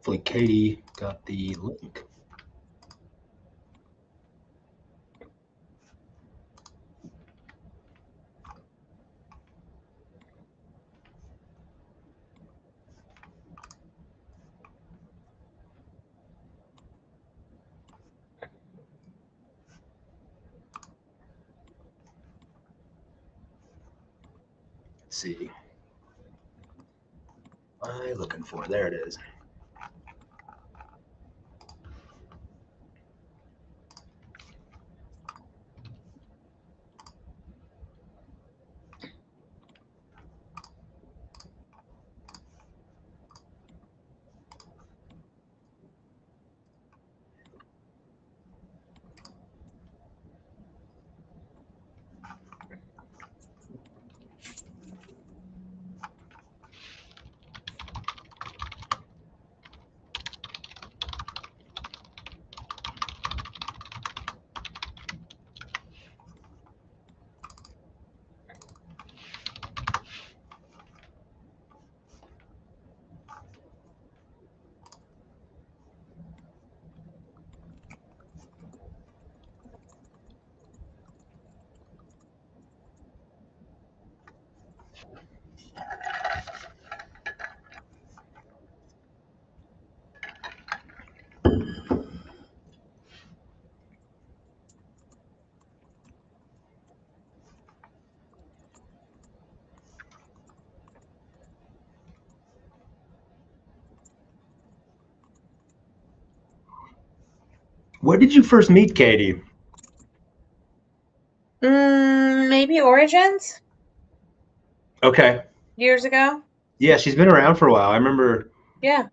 Hopefully Katie got the link. Let's see. What am I looking for? There it is. Where did you first meet Katie? Maybe Origins Okay. years ago. Yeah, she's been around for a while. I remember. Yeah.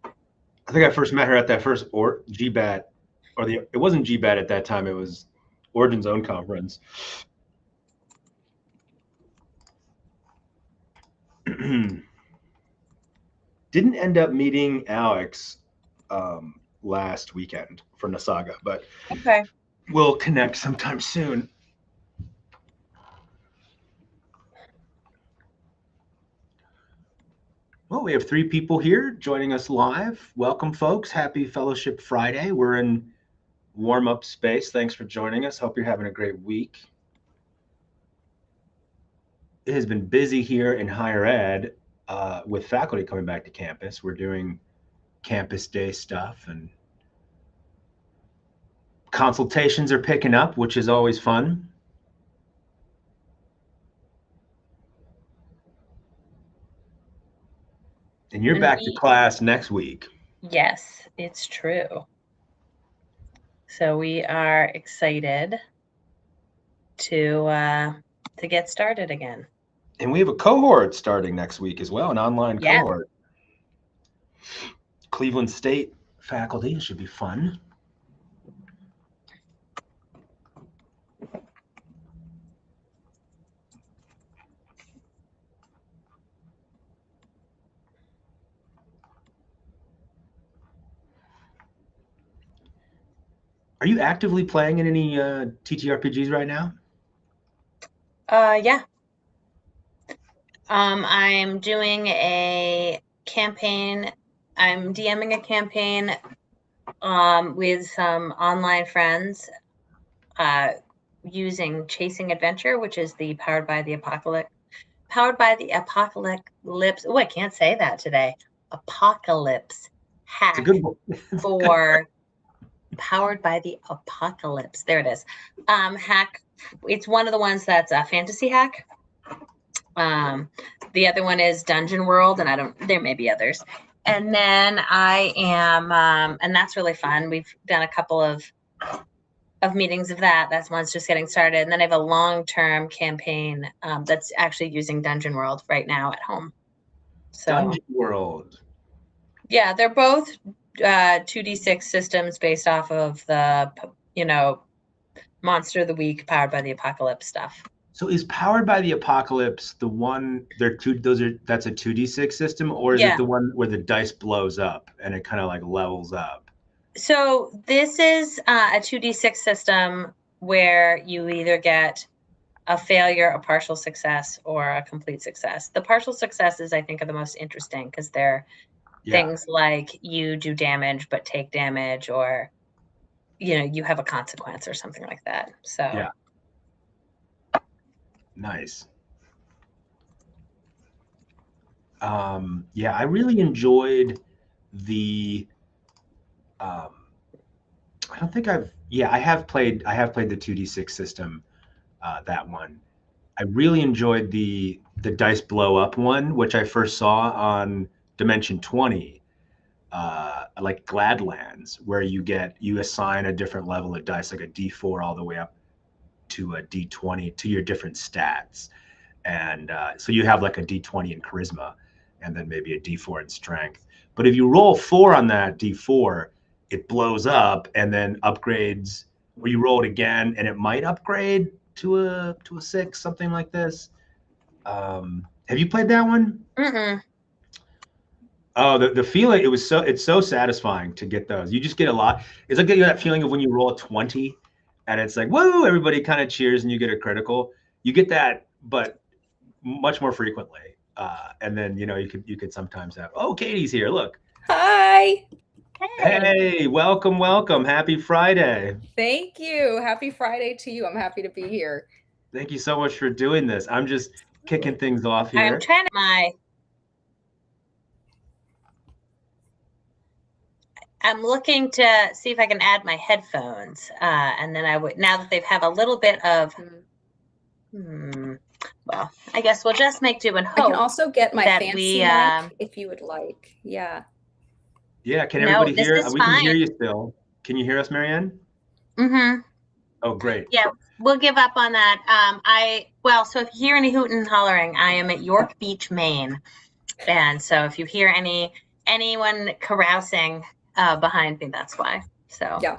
I think I first met her at that first GBAT, or it wasn't GBAT at that time. It was Origin's own conference. Didn't end up meeting Alex last weekend for Nasaga, but Okay. we'll connect sometime soon. Well, we have 3 people here joining us live. Welcome, folks. Happy Fellowship Friday. We're in warm-up space. Thanks for joining us. Hope you're having a great week. It has been busy here in higher ed with faculty coming back to campus. We're doing campus day stuff, and consultations are picking up, which is always fun. And you're back to class next week. Yes, it's true. So we are excited to get started again. And we have a cohort starting next week as well, an online cohort. Cleveland State faculty. It should be fun. Are you actively playing in any TTRPGs right now? Yeah. I'm doing a campaign. I'm DMing a campaign with some online friends using Chasing Adventure, which is the Powered by the Apocalypse. Oh, I can't say that today. Apocalypse hack. It's a good one. For Powered by the Apocalypse. There it is. Hack. It's one of the ones that's a fantasy hack. The other one is Dungeon World, and there may be others. And then I am, and that's really fun. We've done a couple of meetings of that. That's one's just getting started. And then I have a long-term campaign that's actually using Dungeon World right now at home. So Dungeon World. Yeah, they're both 2d6 systems based off of the, Monster of the Week, Powered by the Apocalypse stuff. So is Powered by the Apocalypse the one? That's a 2d6 system, or is it the one where the dice blows up and it kind of like levels up? So this is a 2d6 system where you either get a failure, a partial success, or a complete success. The partial successes, I think, are the most interesting because they're things like you do damage but take damage, or you have a consequence or something like that. So yeah, nice. Yeah, I really enjoyed the. I don't think I've. Yeah, I have played. I have played the 2d6 system. That one. I really enjoyed the dice blow up one, which I first saw on Dimension 20, like Gladlands, where you assign a different level of dice, like a D4 all the way up to a D20 to your different stats, and so you have like a D20 in charisma, and then maybe a D4 in strength. But if you roll 4 on that D4, it blows up and then upgrades, or you roll it again and it might upgrade to a 6, something like this. Have you played that one? Mm-mm. Oh, the feeling, it's so satisfying to get those. You just get a lot. It's like that feeling of when you roll a 20 and it's like, whoa, everybody kind of cheers and you get a critical. You get that, but much more frequently. And then you could sometimes have, oh, Katie's here. Look. Hi. Hey, welcome, welcome. Happy Friday. Thank you. Happy Friday to you. I'm happy to be here. Thank you so much for doing this. I'm just kicking things off here. I'm trying to I'm looking to see if I can add my headphones, and then I would, now that they have a little bit of, well, I guess we'll just make do and hope. I can also get my fancy mic if you would like. Yeah. Yeah. Can everybody hear? We can hear you still. Can you hear us, Maryanne? Mm-hmm. Oh, great. Yeah, we'll give up on that. So if you hear any hooting and hollering, I am at York Beach, Maine, and so if you hear anyone carousing behind me, that's why. So yeah,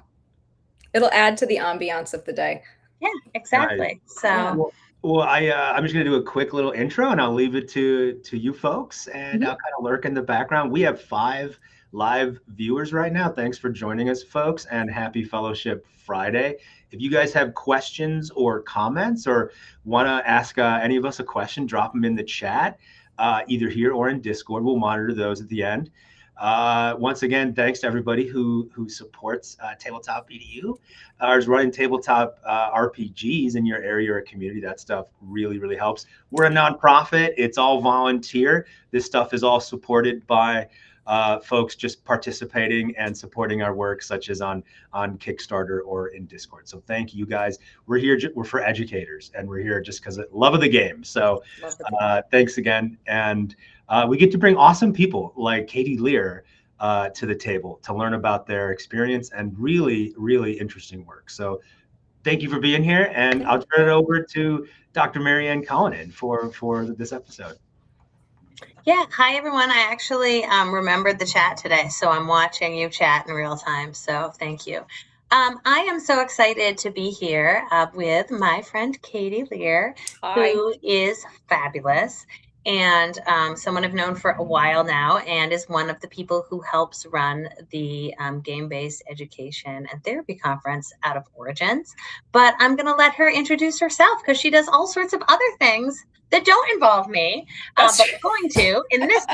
it'll add to the ambiance of the day. Yeah, exactly. Nice. So well, I'm just gonna do a quick little intro, and I'll leave it to you folks, and I'll kind of lurk in the background. We have 5 live viewers right now. Thanks for joining us, folks, and happy Fellowship Friday. If you guys have questions or comments, or want to ask any of us a question, drop them in the chat, either here or in Discord. We'll monitor those at the end. Once again, thanks to everybody who supports TabletopEDU, or is running tabletop RPGs in your area or community. That stuff really, really helps. We're a nonprofit. It's all volunteer. This stuff is all supported by folks just participating and supporting our work, such as on Kickstarter or in Discord. So thank you guys. We're here. We're for educators, and we're here just because of love of the game. So thanks again. And we get to bring awesome people like Katie Lear to the table to learn about their experience and really, really interesting work. So thank you for being here. And I'll turn it over to Dr. Maryanne Cullinan for this episode. Yeah. Hi, everyone. I actually remembered the chat today, so I'm watching you chat in real time. So thank you. I am so excited to be here with my friend Katie Lear, who is fabulous and someone I've known for a while now, and is one of the people who helps run the game-based education and therapy conference out of Origins. But I'm going to let her introduce herself because she does all sorts of other things that don't involve me, but we're going to in this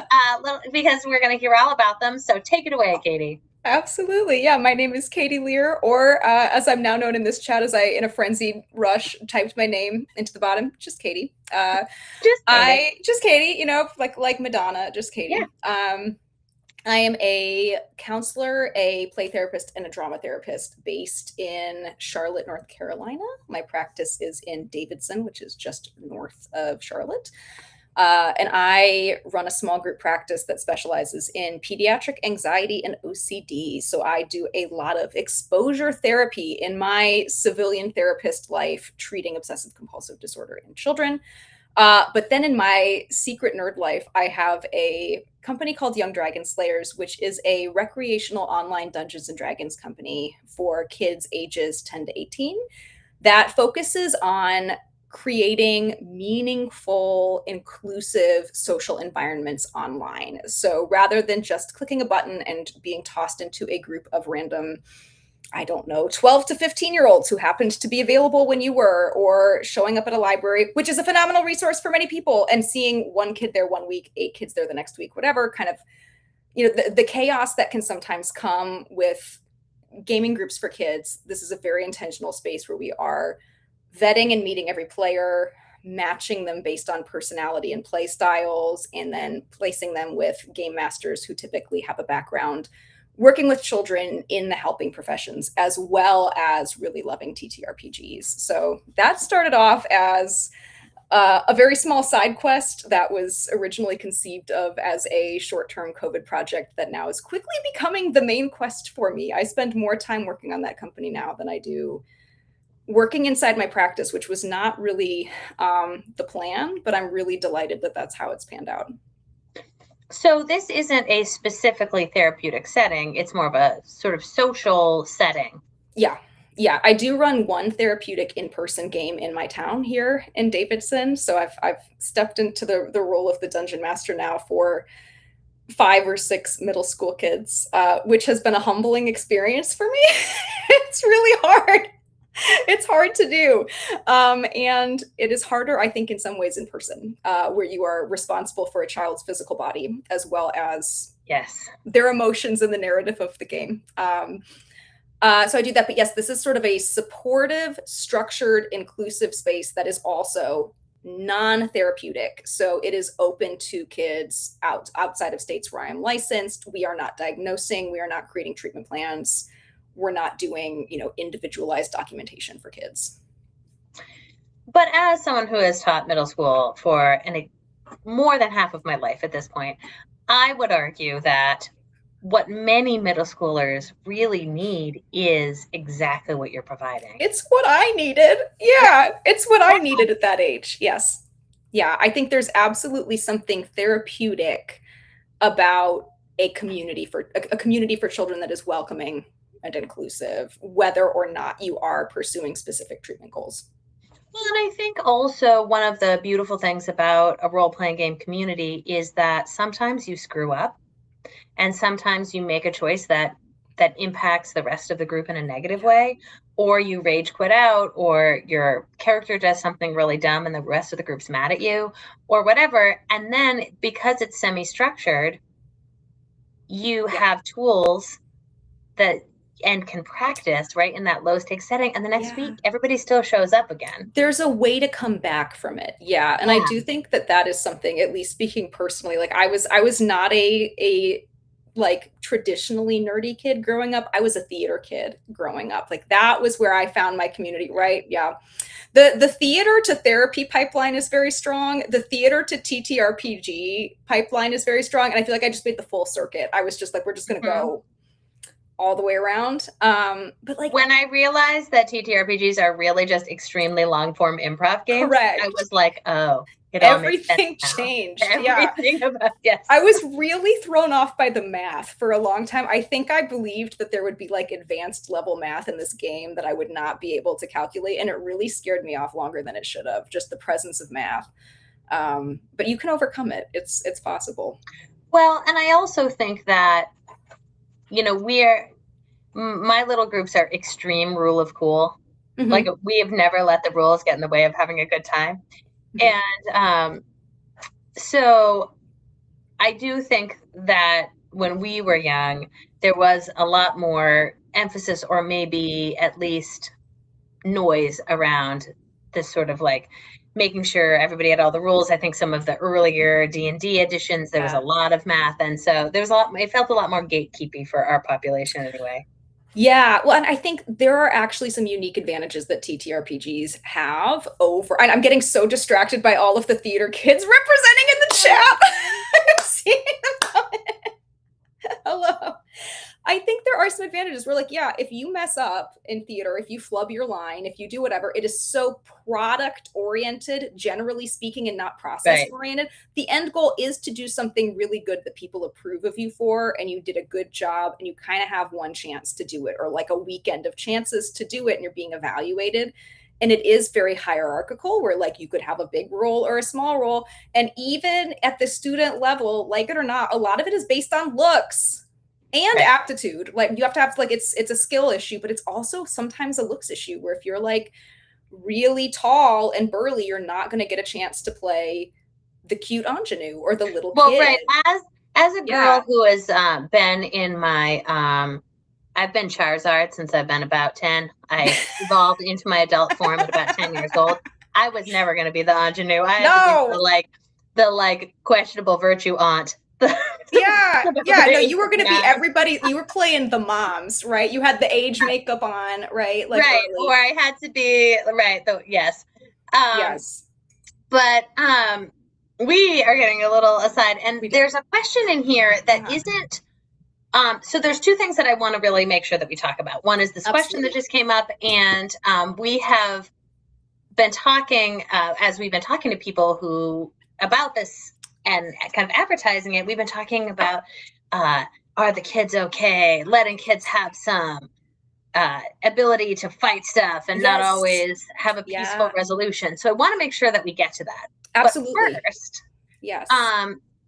because we're going to hear all about them. So take it away, Katie. Absolutely. Yeah, my name is Katie Lear, or as I'm now known in this chat, as I, in a frenzied rush, typed my name into the bottom, just Katie. Just Katie, you know, like Madonna, just Katie. Yeah. I am a counselor, a play therapist, and a drama therapist based in Charlotte, North Carolina. My practice is in Davidson, which is just north of Charlotte. And I run a small group practice that specializes in pediatric anxiety and OCD. So I do a lot of exposure therapy in my civilian therapist life, treating obsessive compulsive disorder in children. But then in my secret nerd life, I have a company called Young Dragon Slayers, which is a recreational online Dungeons and Dragons company for kids ages 10 to 18 that focuses on creating meaningful, inclusive social environments online. So rather than just clicking a button and being tossed into a group of random, I don't know, 12 to 15-year-olds who happened to be available when you were, or showing up at a library, which is a phenomenal resource for many people, and seeing one kid there one week, 8 kids there the next week, whatever, kind of the chaos that can sometimes come with gaming groups for kids. This is a very intentional space where we are vetting and meeting every player, matching them based on personality and play styles, and then placing them with game masters who typically have a background working with children in the helping professions, as well as really loving TTRPGs. So that started off as a very small side quest that was originally conceived of as a short-term COVID project that now is quickly becoming the main quest for me. I spend more time working on that company now than I do working inside my practice, which was not really the plan, but I'm really delighted that that's how it's panned out. So this isn't a specifically therapeutic setting. It's more of a sort of social setting. Yeah, I do run one therapeutic in-person game in my town here in Davidson. So I've stepped into the role of the dungeon master now for 5 or 6 middle school kids, which has been a humbling experience for me. It's really hard. It's hard to do. And it is harder, I think, in some ways in person, where you are responsible for a child's physical body as well as their emotions in the narrative of the game. So I do that, but yes, this is sort of a supportive, structured, inclusive space that is also non-therapeutic. So it is open to kids outside of states where I am licensed. We are not diagnosing, we are not creating treatment plans. We're not doing, individualized documentation for kids. But as someone who has taught middle school for more than half of my life at this point, I would argue that what many middle schoolers really need is exactly what you're providing. It's what I needed. Yeah, it's what I needed at that age. Yes. Yeah, I think there's absolutely something therapeutic about a community for children that is welcoming and inclusive, whether or not you are pursuing specific treatment goals. Well, and I think also one of the beautiful things about a role-playing game community is that sometimes you screw up and sometimes you make a choice that impacts the rest of the group in a negative way, or you rage quit out, or your character does something really dumb and the rest of the group's mad at you, or whatever. And then because it's semi-structured, you have tools and can practice right in that low stakes setting, and the next week everybody still shows up again. There's a way to come back from it. And I do think that is something, at least speaking personally, like I was not a like traditionally nerdy kid growing up. I was a theater kid growing up. Like that was where I found my community, right? Yeah. The theater to therapy pipeline is very strong. The theater to TTRPG pipeline is very strong. And I feel like I just made the full circuit. I was just like, we're just going to go all the way around. But like when I realized that TTRPGs are really just extremely long form improv games, correct. I was like, oh, everything changed. Everything about, I was really thrown off by the math for a long time. I think I believed that there would be like advanced level math in this game that I would not be able to calculate. And it really scared me off longer than it should have, just the presence of math. But you can overcome it. It's possible. Well, and I also think that, my little groups are extreme rule of cool. Mm-hmm. Like we have never let the rules get in the way of having a good time. Mm-hmm. And so I do think that when we were young, there was a lot more emphasis, or maybe at least noise around this sort of like making sure everybody had all the rules. I think some of the earlier D&D editions, there was a lot of math. And so there was it felt a lot more gatekeepy for our population anyway. Yeah, well, and I think there are actually some unique advantages that TTRPGs have over, and I'm getting so distracted by all of the theater kids representing in the chat. I'm seeing them coming. Hello. I think there are some advantages. We're like, if you mess up in theater, if you flub your line, if you do whatever, it is so product oriented, generally speaking, and not process oriented. The end goal is to do something really good that people approve of you for, and you did a good job, and you kind of have one chance to do it, or like a weekend of chances to do it, and you're being evaluated. And it is very hierarchical, where like you could have a big role or a small role. And even at the student level, like it or not, a lot of it is based on looks and aptitude. Like you have to have like, it's a skill issue, but it's also sometimes a looks issue, where if you're like really tall and burly, you're not going to get a chance to play the cute ingenue or the little kid. Right. As a girl who has been in my, I've been Charizard since I've been about 10. I evolved into my adult form at about 10 years old. I was never going to be the ingenue. I had to be the questionable virtue aunt. No, you were going to be everybody. You were playing the moms, right? You had the age makeup on, right? Like right, early. Or I had to be right. Yes. Yes. But we are getting a little aside, and there's a question in here that isn't. So there's two things that I want to really make sure that we talk about. One is this question that just came up, and we have been talking as we've been talking to people who about this and kind of advertising it. We've been talking about are the kids okay? Letting kids have some ability to fight stuff and not always have a peaceful resolution. So I want to make sure that we get to that. Absolutely. But first,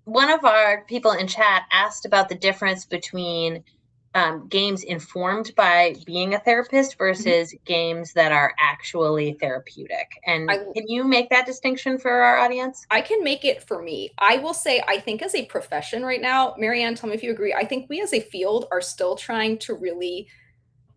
one of our people in chat asked about the difference between games informed by being a therapist versus games that are actually therapeutic. And can you make that distinction for our audience? I can make it for me. I will say, I think as a profession right now, Maryanne, tell me if you agree, I think we as a field are still trying to really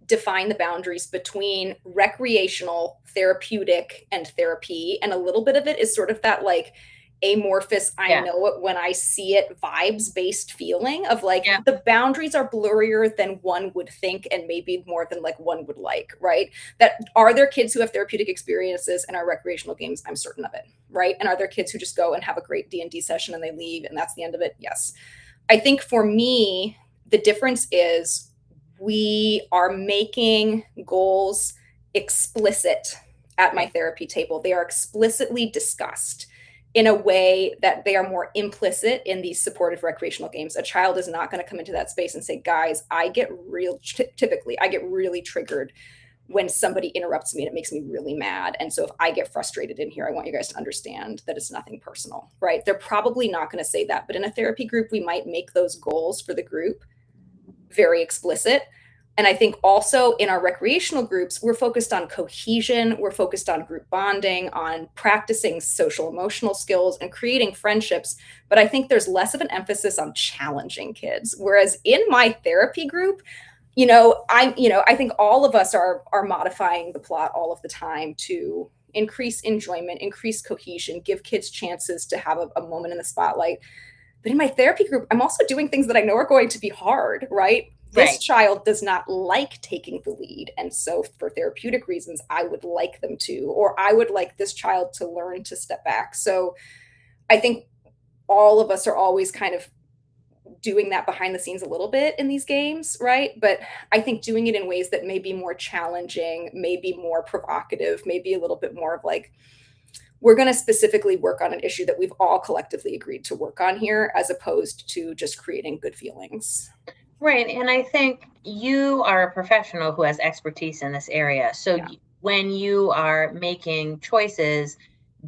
define the boundaries between recreational, therapeutic, and therapy. And a little bit of it is sort of that like amorphous, I know it when I see it vibes-based feeling of like the boundaries are blurrier than one would think and maybe more than like one would like, right? That are there kids who have therapeutic experiences and are recreational games? I'm certain of it, right? And are there kids who just go and have a great D&D session and they leave and that's the end of it? Yes. I think for me, the difference is we are making goals explicit at my therapy table. They are explicitly discussed in a way that they are more implicit in these supportive recreational games. A child is not going to come into that space and say, guys, typically I get really triggered when somebody interrupts me and it makes me really mad. And so if I get frustrated in here, I want you guys to understand that it's nothing personal, right? They're probably not going to say that, but in a therapy group, we might make those goals for the group very explicit. And I think also in our recreational groups, we're focused on cohesion, we're focused on group bonding, on practicing social emotional skills and creating friendships. But I think there's less of an emphasis on challenging kids. Whereas in my therapy group, I think all of us are modifying the plot all of the time to increase enjoyment, increase cohesion, give kids chances to have a moment in the spotlight. But in my therapy group, I'm also doing things that I know are going to be hard, right? This child does not like taking the lead. And so for therapeutic reasons, I would like them to, or I would like this child to learn to step back. So I think all of us are always kind of doing that behind the scenes a little bit in these games, right? But I think doing it in ways that may be more challenging, maybe more provocative, maybe a little bit more of like, we're going to specifically work on an issue that we've all collectively agreed to work on here, as opposed to just creating good feelings. Right. And I think you are a professional who has expertise in this area. So when you are making choices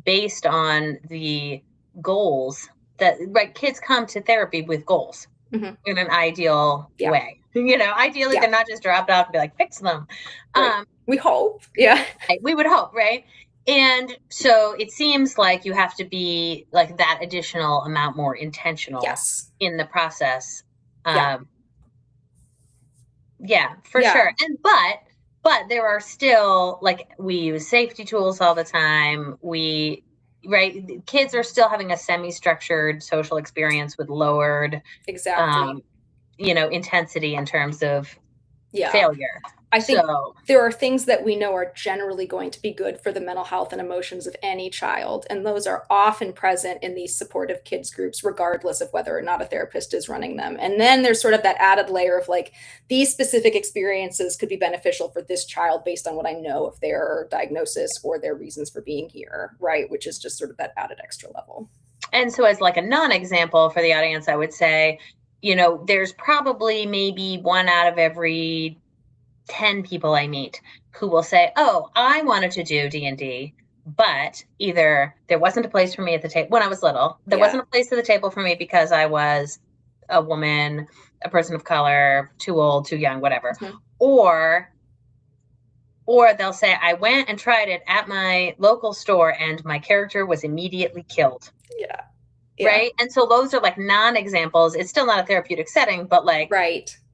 based on the goals that kids come to therapy with goals in an ideal way, ideally they're not just dropped off and be like, fix them. Right. We hope. Yeah. We would hope. Right. And so it seems like you have to be like that additional amount more intentional in the process. Sure. And but there are still like we use safety tools all the time. Kids are still having a semi-structured social experience with lowered intensity in terms of failure. I think there are things that we know are generally going to be good for the mental health and emotions of any child. And those are often present in these supportive kids groups, regardless of whether or not a therapist is running them. And then there's sort of that added layer of like, these specific experiences could be beneficial for this child based on what I know of their diagnosis or their reasons for being here, right? Which is just sort of that added extra level. And so as like a non-example for the audience, I would say, there's probably maybe 1 out of every 10 people I meet who will say, oh, I wanted to do D&D, but either there wasn't a place for me at the table when I was little. There wasn't a place at the table for me because I was a woman, a person of color, too old, too young, whatever. Or they'll say, I went and tried it at my local store and my character was immediately killed. Right. And so those are like non-examples. It's still not a therapeutic setting, but like,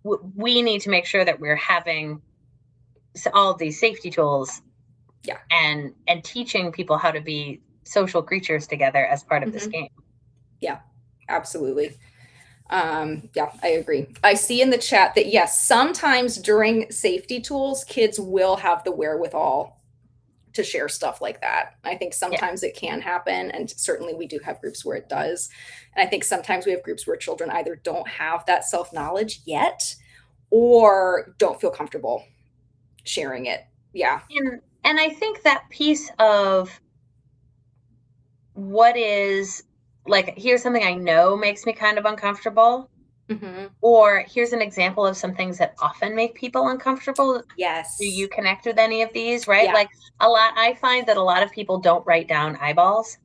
we need to make sure that we're having all of these safety tools and teaching people how to be social creatures together as part of this game. Yeah, absolutely. Yeah, I agree. I see in the chat that yes, sometimes during safety tools, kids will have the wherewithal to share stuff like that. I think sometimes it can happen, and certainly we do have groups where it does. And I think sometimes we have groups where children either don't have that self-knowledge yet or don't feel comfortable sharing it. Yeah. And I think that piece of what is like, here's something I know makes me kind of uncomfortable. Or here's an example of some things that often make people uncomfortable. Yes. Do you connect with any of these? Right. Like I find that a lot of people don't write down eyeballs,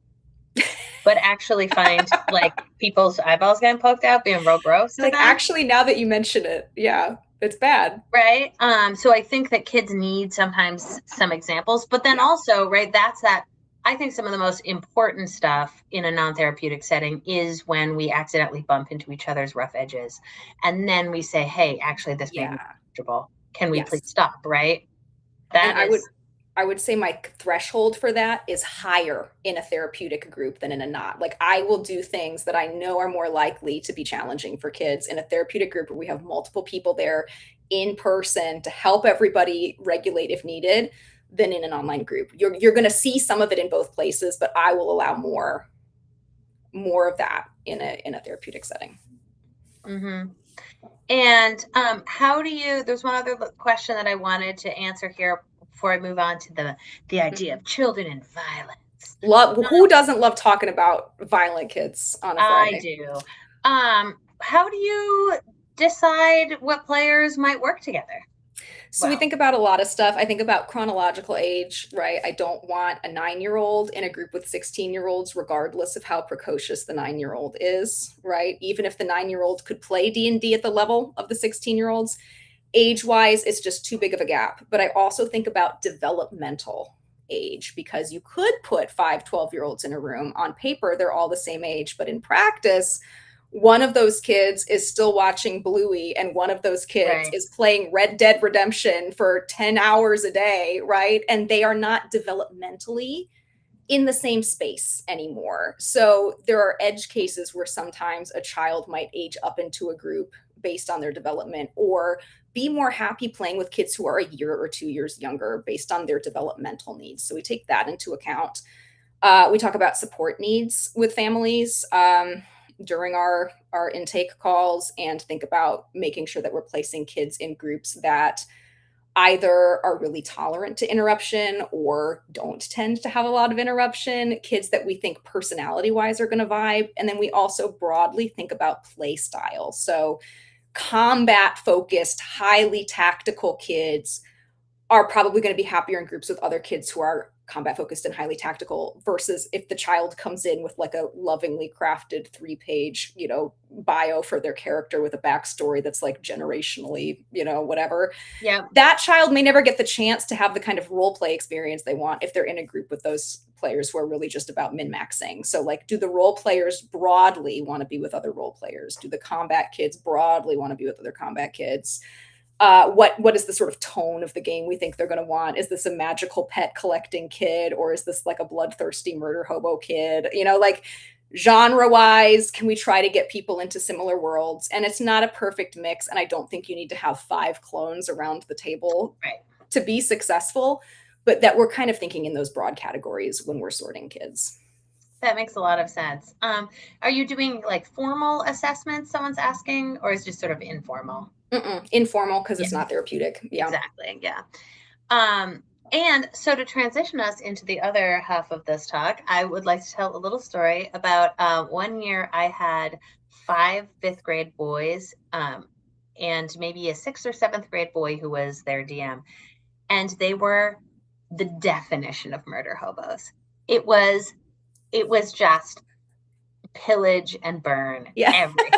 but actually find like people's eyeballs getting poked out being real gross. Like, actually, now that you mention it, it's bad. Right. So I think that kids need sometimes some examples, but then also, right, I think some of the most important stuff in a non-therapeutic setting is when we accidentally bump into each other's rough edges. And then we say, hey, actually, this made me uncomfortable. Can we please stop? Right. I would say my threshold for that is higher in a therapeutic group than in a not. Like, I will do things that I know are more likely to be challenging for kids in a therapeutic group where we have multiple people there in person to help everybody regulate if needed than in an online group. You're going to see some of it in both places, but I will allow more of that in a therapeutic setting. And there's one other question that I wanted to answer here before I move on to the idea of children and violence. Who doesn't love talking about violent kids on a Friday? I do. How do you decide what players might work together? So we think about a lot of stuff. I think about chronological age, right? I don't want a 9-year-old in a group with 16-year-olds, regardless of how precocious the 9-year-old is, right? Even if the 9-year-old could play D&D at the level of the 16-year-olds, age-wise, it's just too big of a gap. But I also think about developmental age, because you could put 5 12-year-olds in a room. On paper, they're all the same age, but in practice, one of those kids is still watching Bluey, and one of those kids is playing Red Dead Redemption for 10 hours a day, right? And they are not developmentally in the same space anymore. So there are edge cases where sometimes a child might age up into a group based on their development, or be more happy playing with kids who are a year or 2 years younger based on their developmental needs. So we take that into account. We talk about support needs with families during our intake calls, and think about making sure that we're placing kids in groups that either are really tolerant to interruption or don't tend to have a lot of interruption, kids that we think personality-wise are going to vibe. And then we also broadly think about play style. So combat-focused, highly tactical kids are probably going to be happier in groups with other kids who are combat focused and highly tactical, versus if the child comes in with like a lovingly crafted 3-page, bio for their character with a backstory that's like generationally, whatever. Yeah. That child may never get the chance to have the kind of role play experience they want if they're in a group with those players who are really just about min-maxing. So like, do the role players broadly want to be with other role players? Do the combat kids broadly want to be with other combat kids? What is the sort of tone of the game we think they're going to want? Is this a magical pet collecting kid, or is this like a bloodthirsty murder hobo kid? Like, genre-wise, can we try to get people into similar worlds? And it's not a perfect mix, and I don't think you need to have 5 clones around the table to be successful, but that we're kind of thinking in those broad categories when we're sorting kids. That makes a lot of sense. Are you doing like formal assessments, someone's asking, or is it just sort of informal? Informal, because it's not therapeutic. Yeah, exactly. Yeah. And so to transition us into the other half of this talk, I would like to tell a little story about one year I had 5 5th grade boys and maybe a 6th or 7th grade boy who was their DM. And they were the definition of murder hobos. It was just pillage and burn everything.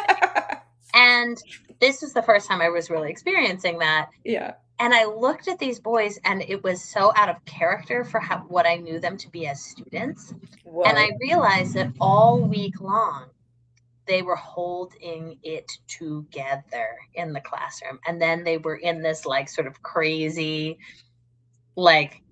And this was the first time I was really experiencing that. Yeah. And I looked at these boys, and it was so out of character for what I knew them to be as students. Whoa. And I realized that all week long, they were holding it together in the classroom. And then they were in this like sort of crazy, like,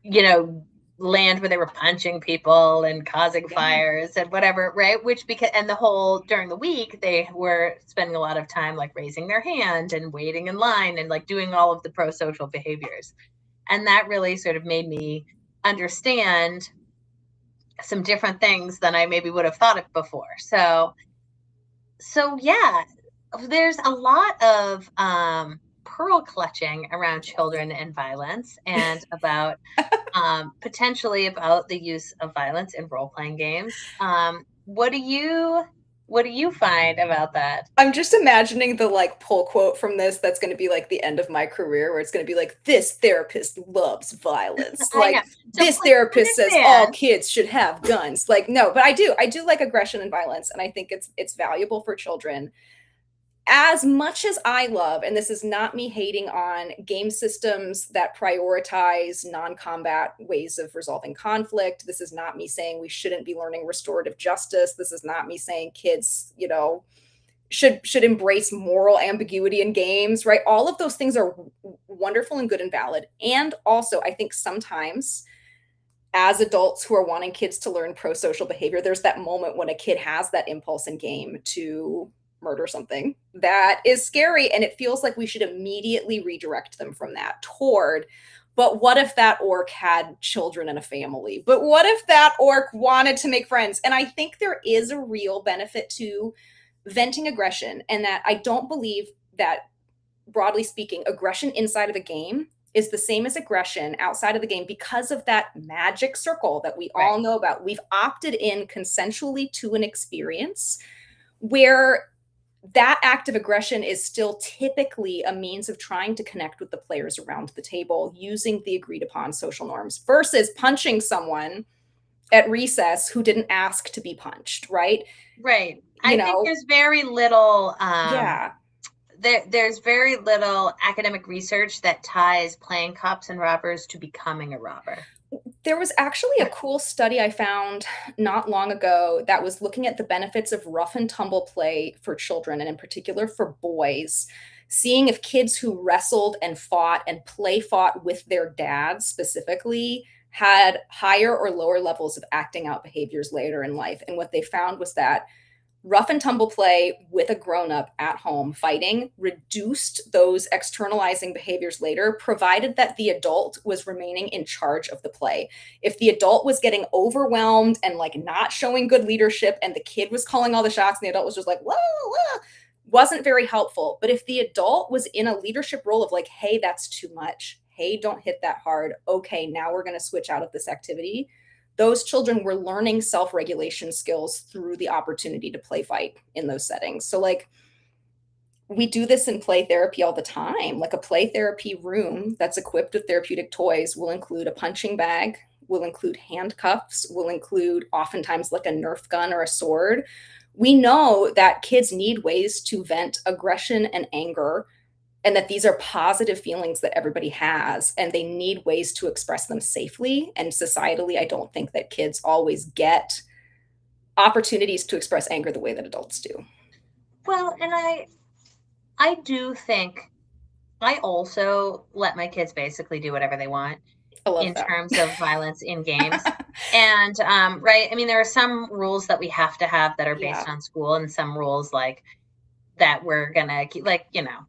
you know, land where they were punching people and causing fires and whatever, right? Which and the whole during the week they were spending a lot of time like raising their hand and waiting in line and like doing all of the pro-social behaviors. And that really sort of made me understand some different things than I maybe would have thought of before. So yeah, there's a lot of pearl clutching around children and violence, and about potentially about the use of violence in role-playing games. What do you find about that? I'm just imagining the like pull quote from this that's going to be like the end of my career, where it's going to be like, this therapist loves violence. Like this therapist says all kids should have guns. Like, no, but I do like aggression and violence, and I think it's valuable for children. As much as I love, and this is not me hating on game systems that prioritize non-combat ways of resolving conflict. This is not me saying we shouldn't be learning restorative justice. This is not me saying kids, you know, should embrace moral ambiguity in games, right? All of those things are wonderful and good and valid. And also, I think sometimes as adults who are wanting kids to learn pro-social behavior, there's that moment when a kid has that impulse in game to murder something that is scary, and it feels like we should immediately redirect them from that toward, but what if that orc had children and a family? But what if that orc wanted to make friends? And I think there is a real benefit to venting aggression, and that I don't believe that, broadly speaking, aggression inside of a game is the same as aggression outside of the game, because of that magic circle that we all know about. We've opted in consensually to an experience where that act of aggression is still typically a means of trying to connect with the players around the table using the agreed upon social norms, versus punching someone at recess who didn't ask to be punched, right? Right. I think there's very little there's very little academic research that ties playing cops and robbers to becoming a robber. There was actually a cool study I found not long ago that was looking at the benefits of rough and tumble play for children, and in particular for boys, seeing if kids who wrestled and fought and play fought with their dads specifically had higher or lower levels of acting out behaviors later in life. And what they found was that rough and tumble play with a grown-up at home fighting reduced those externalizing behaviors later, provided that the adult was remaining in charge of the play. If the adult was getting overwhelmed and like not showing good leadership, and the kid was calling all the shots and the adult was just like, whoa, whoa, wasn't very helpful. But if the adult was in a leadership role of like, hey, that's too much. Hey, don't hit that hard. Okay, now we're going to switch out of this activity. Those children were learning self-regulation skills through the opportunity to play fight in those settings. So like, we do this in play therapy all the time. Like a play therapy room that's equipped with therapeutic toys will include a punching bag, will include handcuffs, will include oftentimes like a Nerf gun or a sword. We know that kids need ways to vent aggression and anger, and that these are positive feelings that everybody has, and they need ways to express them safely. And societally, I don't think that kids always get opportunities to express anger the way that adults do. Well, and I do think I also let my kids basically do whatever they want in terms of violence in games. And, right, I mean, there are some rules that we have to have that are based on school, and some rules like that we're gonna keep, like, you know,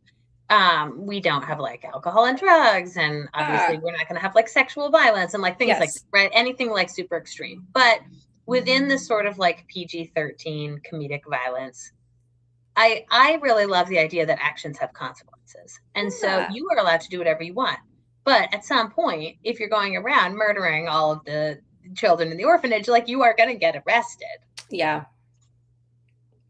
we don't have like alcohol and drugs, and obviously we're not going to have like sexual violence and like things like, right, anything like super extreme. But within this sort of like PG-13 comedic violence, I really love the idea that actions have consequences. And so you are allowed to do whatever you want. But at some point, if you're going around murdering all of the children in the orphanage, like, you are going to get arrested. Yeah.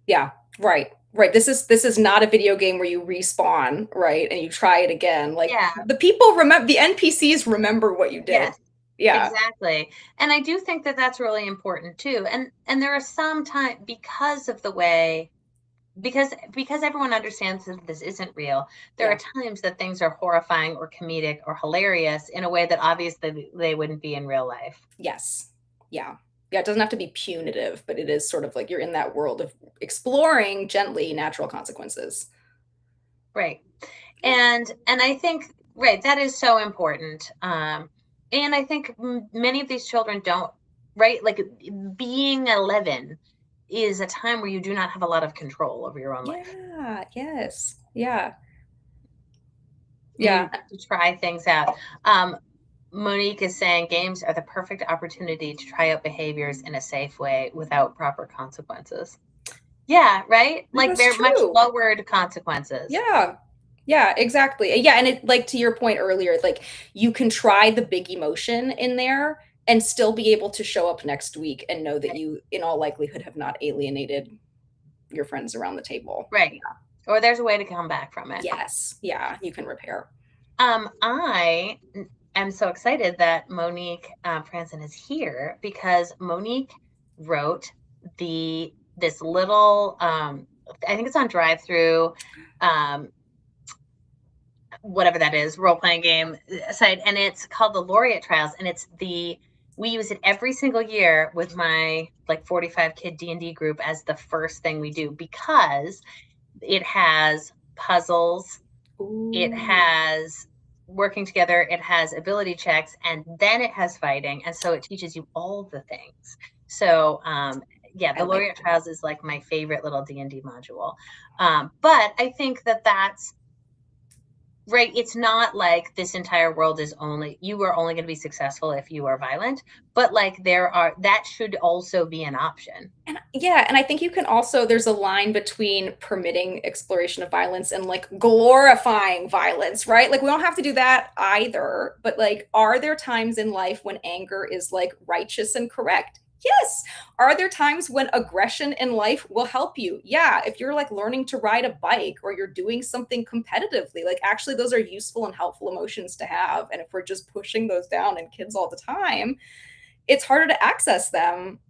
Yeah. Right. This is not a video game where you respawn, right, and you try it again. Like, the people remember, the NPCs remember what you did. Yes. Yeah, exactly. And I do think that that's really important too. And there are some time, because of the way because everyone understands that this isn't real, there are times that things are horrifying or comedic or hilarious in a way that obviously they wouldn't be in real life. Yes. Yeah. Yeah, it doesn't have to be punitive, but it is sort of like you're in that world of exploring gently natural consequences. Right. And I think, right, that is so important. And I think many of these children don't, right? Like being 11 is a time where you do not have a lot of control over your own life. Yeah, yes. Yeah. Yeah. You have to try things out. Monique is saying games are the perfect opportunity to try out behaviors in a safe way without proper consequences. Yeah, right? Like they're much lowered consequences. Yeah. Yeah, exactly. Yeah, and it, like to your point earlier, like you can try the big emotion in there and still be able to show up next week and know that you in all likelihood have not alienated your friends around the table. Right. Yeah. Or there's a way to come back from it. Yes. Yeah, you can repair. I am so excited that Monique Franzen is here because Monique wrote this little I think it's on Drive-Thru, whatever that is, role-playing game site, and it's called the Laureate Trials, and we use it every single year with my like 45 kid D&D group as the first thing we do because it has puzzles. Ooh. It has working together, it has ability checks, and then it has fighting, and so it teaches you all the things. So yeah, the Laureate Trials is like my favorite little D&D module. But I think that's right. It's not like this entire world is you are only going to be successful if you are violent, but like that should also be an option. And yeah, and I think you can also, there's a line between permitting exploration of violence and like glorifying violence, right? Like we don't have to do that either, but like, are there times in life when anger is like righteous and correct? Yes. Are there times when aggression in life will help you? Yeah. If you're like learning to ride a bike or you're doing something competitively, like actually those are useful and helpful emotions to have. And if we're just pushing those down in kids all the time, it's harder to access them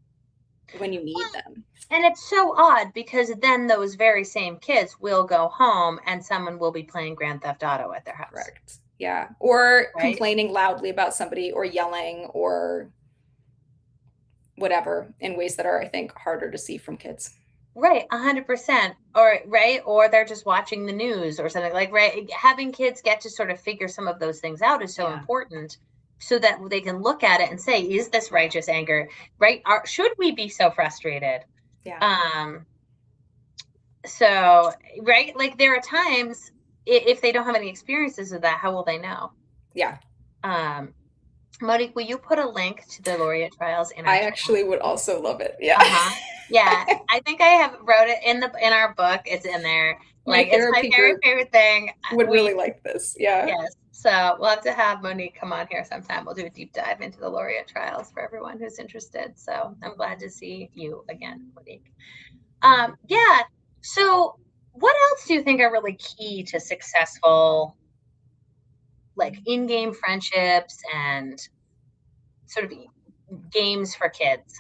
when you need them. And it's so odd because then those very same kids will go home and someone will be playing Grand Theft Auto at their house. Correct. Yeah. Or complaining loudly about somebody or yelling or whatever in ways that are, I think, harder to see from kids. Right. 100%. Or they're just watching the news or something like, right. Having kids get to sort of figure some of those things out is so important so that they can look at it and say, is this righteous anger? Right. Should we be so frustrated? Yeah. So, right. Like there are times if they don't have any experiences of that, how will they know? Yeah. Monique, will you put a link to the Laureate Trials in our I actually would also love it. Yeah. Yeah. I think I wrote it in our book. It's in there. Like it's my favorite thing. Would really like this. Yeah. Yes. So we'll have to have Monique come on here sometime. We'll do a deep dive into the Laureate Trials for everyone who's interested. So I'm glad to see you again, Monique. Yeah. So what else do you think are really key to successful like in-game friendships and sort of games for kids?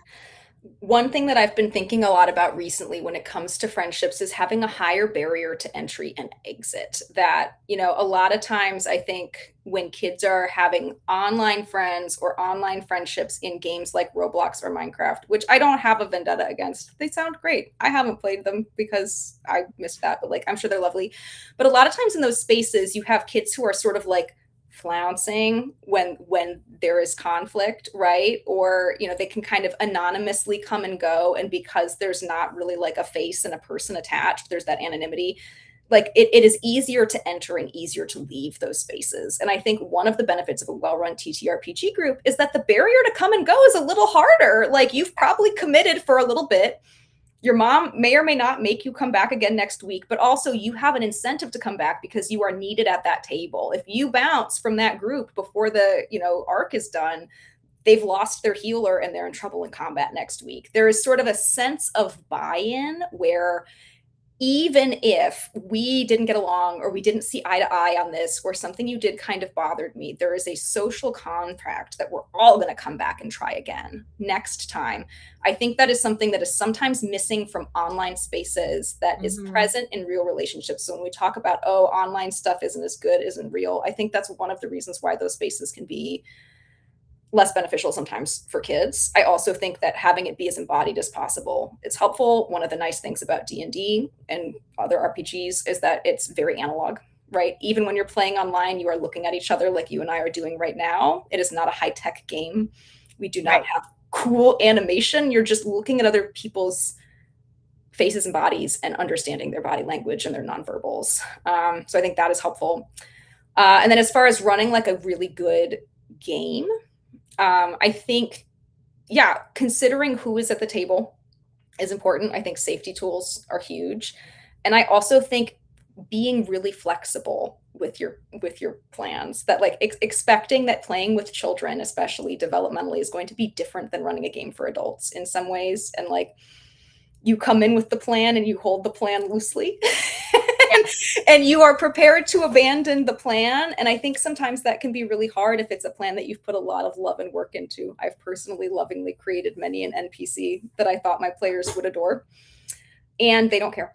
One thing that I've been thinking a lot about recently when it comes to friendships is having a higher barrier to entry and exit. That, a lot of times I think when kids are having online friends or online friendships in games like Roblox or Minecraft, which I don't have a vendetta against, they sound great. I haven't played them because I missed that, but like, I'm sure they're lovely. But a lot of times in those spaces, you have kids who are sort of like flouncing when there is conflict, right? Or they can kind of anonymously come and go, and because there's not really like a face and a person attached, there's that anonymity. Like it is easier to enter and easier to leave those spaces. And I think one of the benefits of a well-run TTRPG group is that the barrier to come and go is a little harder. Like you've probably committed for a little bit. Your mom may or may not make you come back again next week, but also you have an incentive to come back because you are needed at that table. If you bounce from that group before the, arc is done, they've lost their healer and they're in trouble in combat next week. There is sort of a sense of buy-in where even if we didn't get along or we didn't see eye to eye on this, or something you did kind of bothered me, there is a social contract that we're all going to come back and try again next time. I think that is something that is sometimes missing from online spaces that is present in real relationships. So when we talk about, oh, online stuff isn't as good, isn't real, I think that's one of the reasons why those spaces can be less beneficial sometimes for kids. I also think that having it be as embodied as possible is helpful. One of the nice things about D&D and other RPGs is that it's very analog, right? Even when you're playing online, you are looking at each other like you and I are doing right now. It is not a high-tech game. We do not have cool animation. You're just looking at other people's faces and bodies and understanding their body language and their nonverbals. So I think that is helpful. And then as far as running like a really good game, I think, considering who is at the table is important. I think safety tools are huge. And I also think being really flexible with your plans, that like expecting that playing with children, especially developmentally, is going to be different than running a game for adults in some ways. And like, you come in with the plan and you hold the plan loosely. And you are prepared to abandon the plan. And I think sometimes that can be really hard if it's a plan that you've put a lot of love and work into. I've personally lovingly created many an NPC that I thought my players would adore, and they don't care.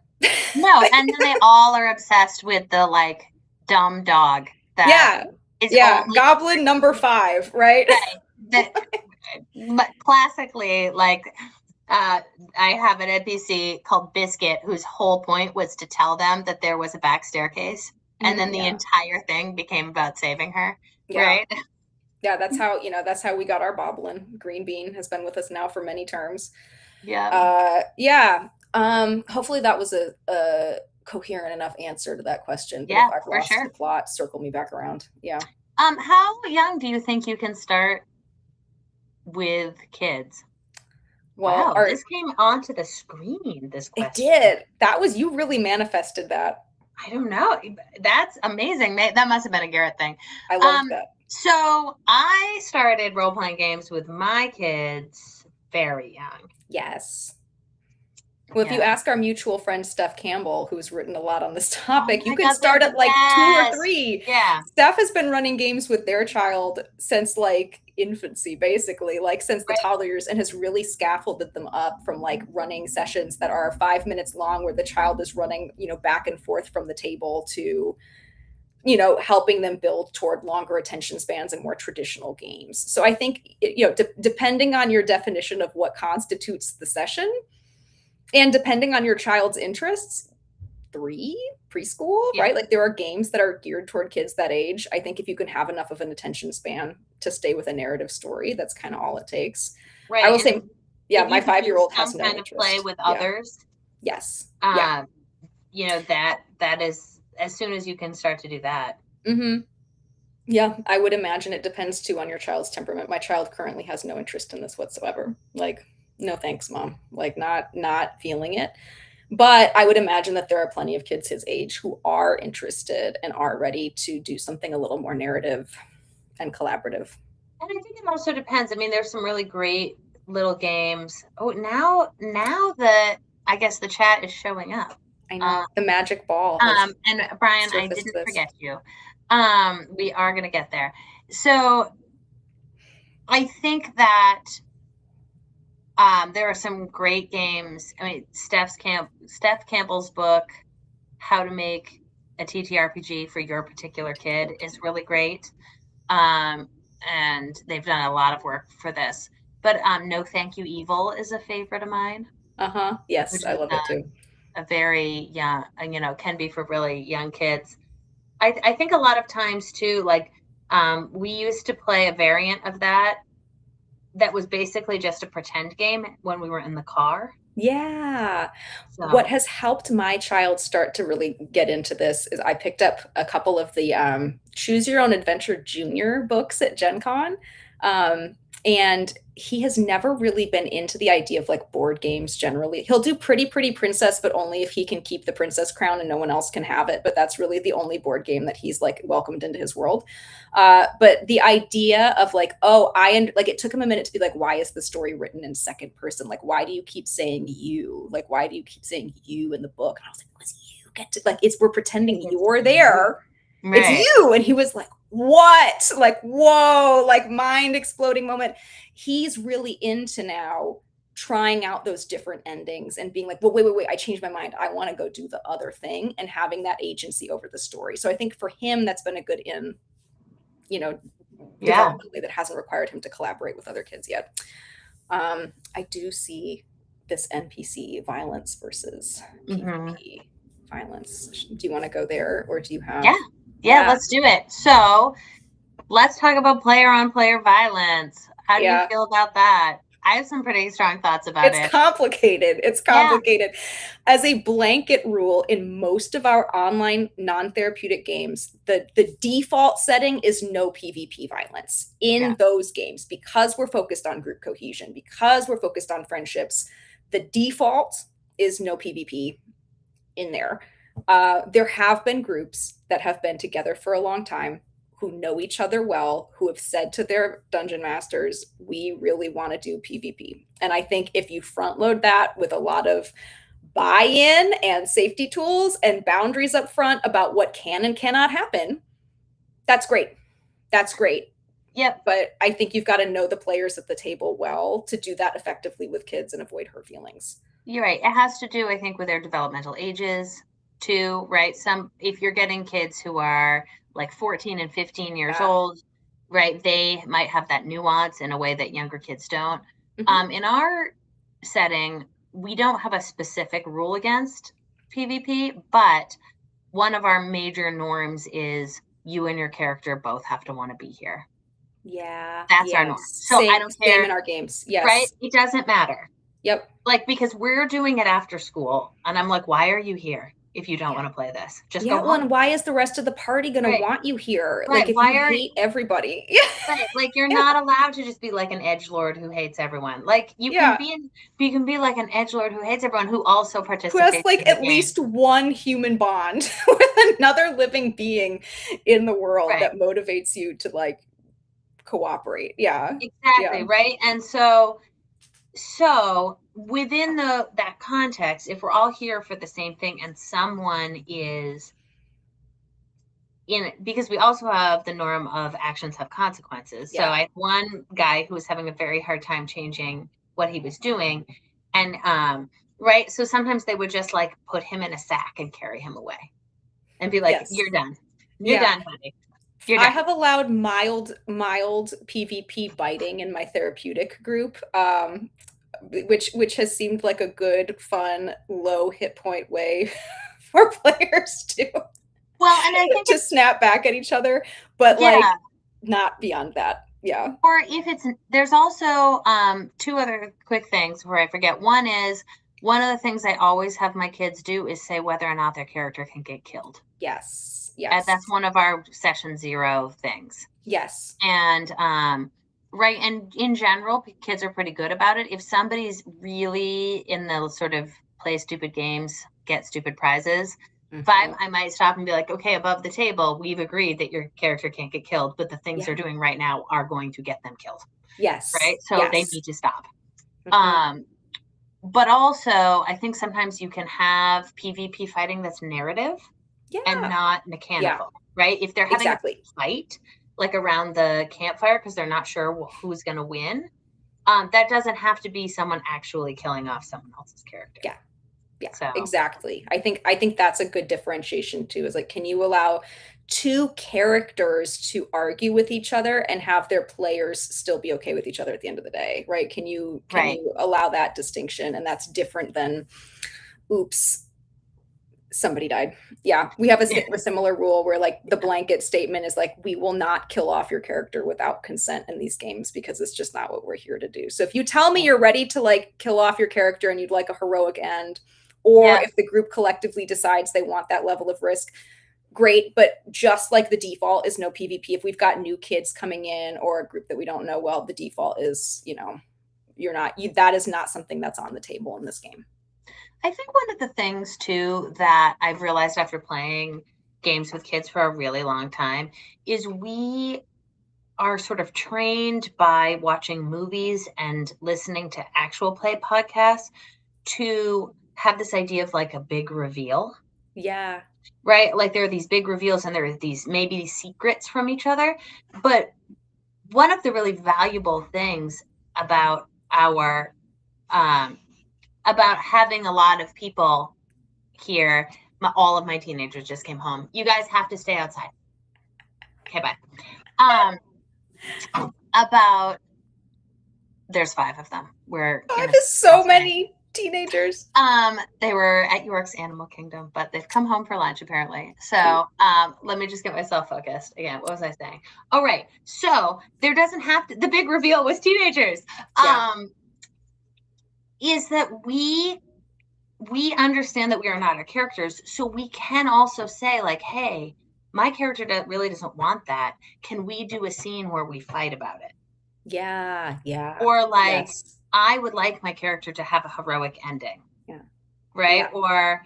No, and then they all are obsessed with the like dumb dog. That goblin number 5, right? But classically, like, I have an NPC called Biscuit, whose whole point was to tell them that there was a back staircase, and then the entire thing became about saving her. Right? Yeah, that's how we got our Boblin. Green Bean has been with us now for many terms. Hopefully that was a coherent enough answer to that question. But if I've lost the plot, circle me back around. How young do you think you can start with kids? Well, wow, this came onto the screen, this question. It did. You really manifested that. I don't know. That's amazing. That must have been a Garrett thing. I love that. So I started role-playing games with my kids very young. Yes. Well, if you ask our mutual friend, Steph Campbell, who's written a lot on this topic, you can start at like 2 or 3. Yeah. Steph has been running games with their child since like infancy, basically, like since the toddler years, and has really scaffolded them up from like running sessions that are 5 minutes long where the child is running, back and forth from the table to, helping them build toward longer attention spans and more traditional games. So I think, depending on your definition of what constitutes the session, and depending on your child's interests, 3, preschool, right? Like there are games that are geared toward kids that age. I think if you can have enough of an attention span to stay with a narrative story, that's kind of all it takes. Right. I will say, my 5-year-old has no interest. Play with others. Yes. That is as soon as you can start to do that. Mm-hmm. Yeah, I would imagine it depends too on your child's temperament. My child currently has no interest in this whatsoever. Like, no thanks, Mom. Like not feeling it. But I would imagine that there are plenty of kids his age who are interested and are ready to do something a little more narrative and collaborative. And I think it also depends. I mean, there's some really great little games. Oh, now that I guess the chat is showing up. I know. The magic ball. And Brian, I didn't forget you. We are going to get there. So I think that there are some great games. I mean, Steph Campbell's book, How to Make a TTRPG for Your Particular Kid, is really great. And they've done a lot of work for this. But No Thank You Evil is a favorite of mine. Yes, I love it too. A very young, can be for really young kids. I think a lot of times too, like we used to play a variant of that was basically just a pretend game when we were in the car. Yeah. So. What has helped my child start to really get into this is I picked up a couple of the Choose Your Own Adventure Junior books at Gen Con. And he has never really been into the idea of like board games generally. He'll do Pretty Princess, but only if he can keep the princess crown and no one else can have it. But that's really the only board game that he's like welcomed into his world. But the idea of like, it took him a minute to be like, why is the story written in second person? Like, why do you keep saying you? Like, why do you keep saying you in the book? And I was like, get to, like, we're pretending you're there. Right. It's you. And he was like, what? Like, whoa, like mind exploding moment. He's really into now trying out those different endings and being like, well, wait, I changed my mind. I want to go do the other thing, and having that agency over the story. So I think for him, that's been a good developmentally that hasn't required him to collaborate with other kids yet. I do see this NPC violence versus PvP violence. Do you want to go there, or do you have? Yeah, let's do it. So let's talk about player-on-player violence. How do you feel about that? I have some pretty strong thoughts about it. It's complicated. As a blanket rule, in most of our online non-therapeutic games, the default setting is no PvP violence in those games, because we're focused on group cohesion, because we're focused on friendships. The default is no PvP in there. There have been groups that have been together for a long time, who know each other well, who have said to their dungeon masters, we really want to do PvP. And I think if you front load that with a lot of buy-in and safety tools and boundaries up front about what can and cannot happen, that's great. That's great. Yep. But I think you've got to know the players at the table well to do that effectively with kids and avoid hurt feelings. You're right. It has to do, I think, with their developmental ages too, right? If you're getting kids who are like 14 and 15 years old, right, they might have that nuance in a way that younger kids don't. In our setting, we don't have a specific rule against PvP, but one of our major norms is you and your character both have to want to be here. Yeah. That's our norm. So I don't care. Same in our games. Yes. Right? It doesn't matter. Yep. Like, because we're doing it after school, and I'm like, why are you here? If you don't want to play this, just go on. And why is the rest of the party going to want you here? Right. Like, if why you hate everybody. Right. Like, you're not allowed to just be like an edgelord who hates everyone. Like, you can be like an edgelord who hates everyone, who also participates. Who has like at least one human bond with another living being in the world that motivates you to like cooperate. Yeah. Exactly. Right. And so within that context, if we're all here for the same thing and someone is in it, because we also have the norm of actions have consequences. So I had one guy who was having a very hard time changing what he was doing. And right. So sometimes they would just like put him in a sack and carry him away and be like, you're done. You're done, honey. You're done. I have allowed mild PvP biting in my therapeutic group. Which has seemed like a good, fun, low hit point way for players to to snap back at each other, but like not beyond that. Yeah. Or if there's also two other quick things where I forget. One is, one of the things I always have my kids do is say whether or not their character can get killed. Yes. That's one of our session 0 things. Yes. And right. And in general, kids are pretty good about it. If somebody's really in the sort of play stupid games, get stupid prizes, I might stop and be like, okay, above the table, we've agreed that your character can't get killed, but the things they're doing right now are going to get them killed. Yes. Right. So they need to stop. But also, I think sometimes you can have PvP fighting that's narrative and not mechanical. Right. If they're having a fight, like around the campfire, because they're not sure who's going to win. That doesn't have to be someone actually killing off someone else's character. Yeah, so. Exactly. I think that's a good differentiation too, is like, can you allow two characters to argue with each other and have their players still be okay with each other at the end of the day, right? Can you allow that distinction? And that's different than, oops, somebody died. Yeah, we have a similar rule where like the blanket statement is like, we will not kill off your character without consent in these games, because it's just not what we're here to do. So if you tell me you're ready to like kill off your character and you'd like a heroic end, or if the group collectively decides they want that level of risk, great. But just like the default is no PvP, if we've got new kids coming in or a group that we don't know well, the default is, that is not something that's on the table in this game. I think one of the things too that I've realized after playing games with kids for a really long time is we are sort of trained by watching movies and listening to actual play podcasts to have this idea of like a big reveal. Yeah. Right? Like there are these big reveals and there are these maybe secrets from each other. But one of the really valuable things about our about having a lot of people here, all of my teenagers just came home. You guys have to stay outside. Okay, bye. About there's 5 of them. We're 5 is so many teenagers. They were at York's Animal Kingdom, but they've come home for lunch apparently. So let me just get myself focused again. What was I saying? Oh, right. So there doesn't have to, the big reveal was teenagers. Is that we understand that we are not our characters, so we can also say like, hey, my character really doesn't want that. Can we do a scene where we fight about it? Yeah. Or like, yes. I would like my character to have a heroic ending. Yeah. Right? Yeah. Or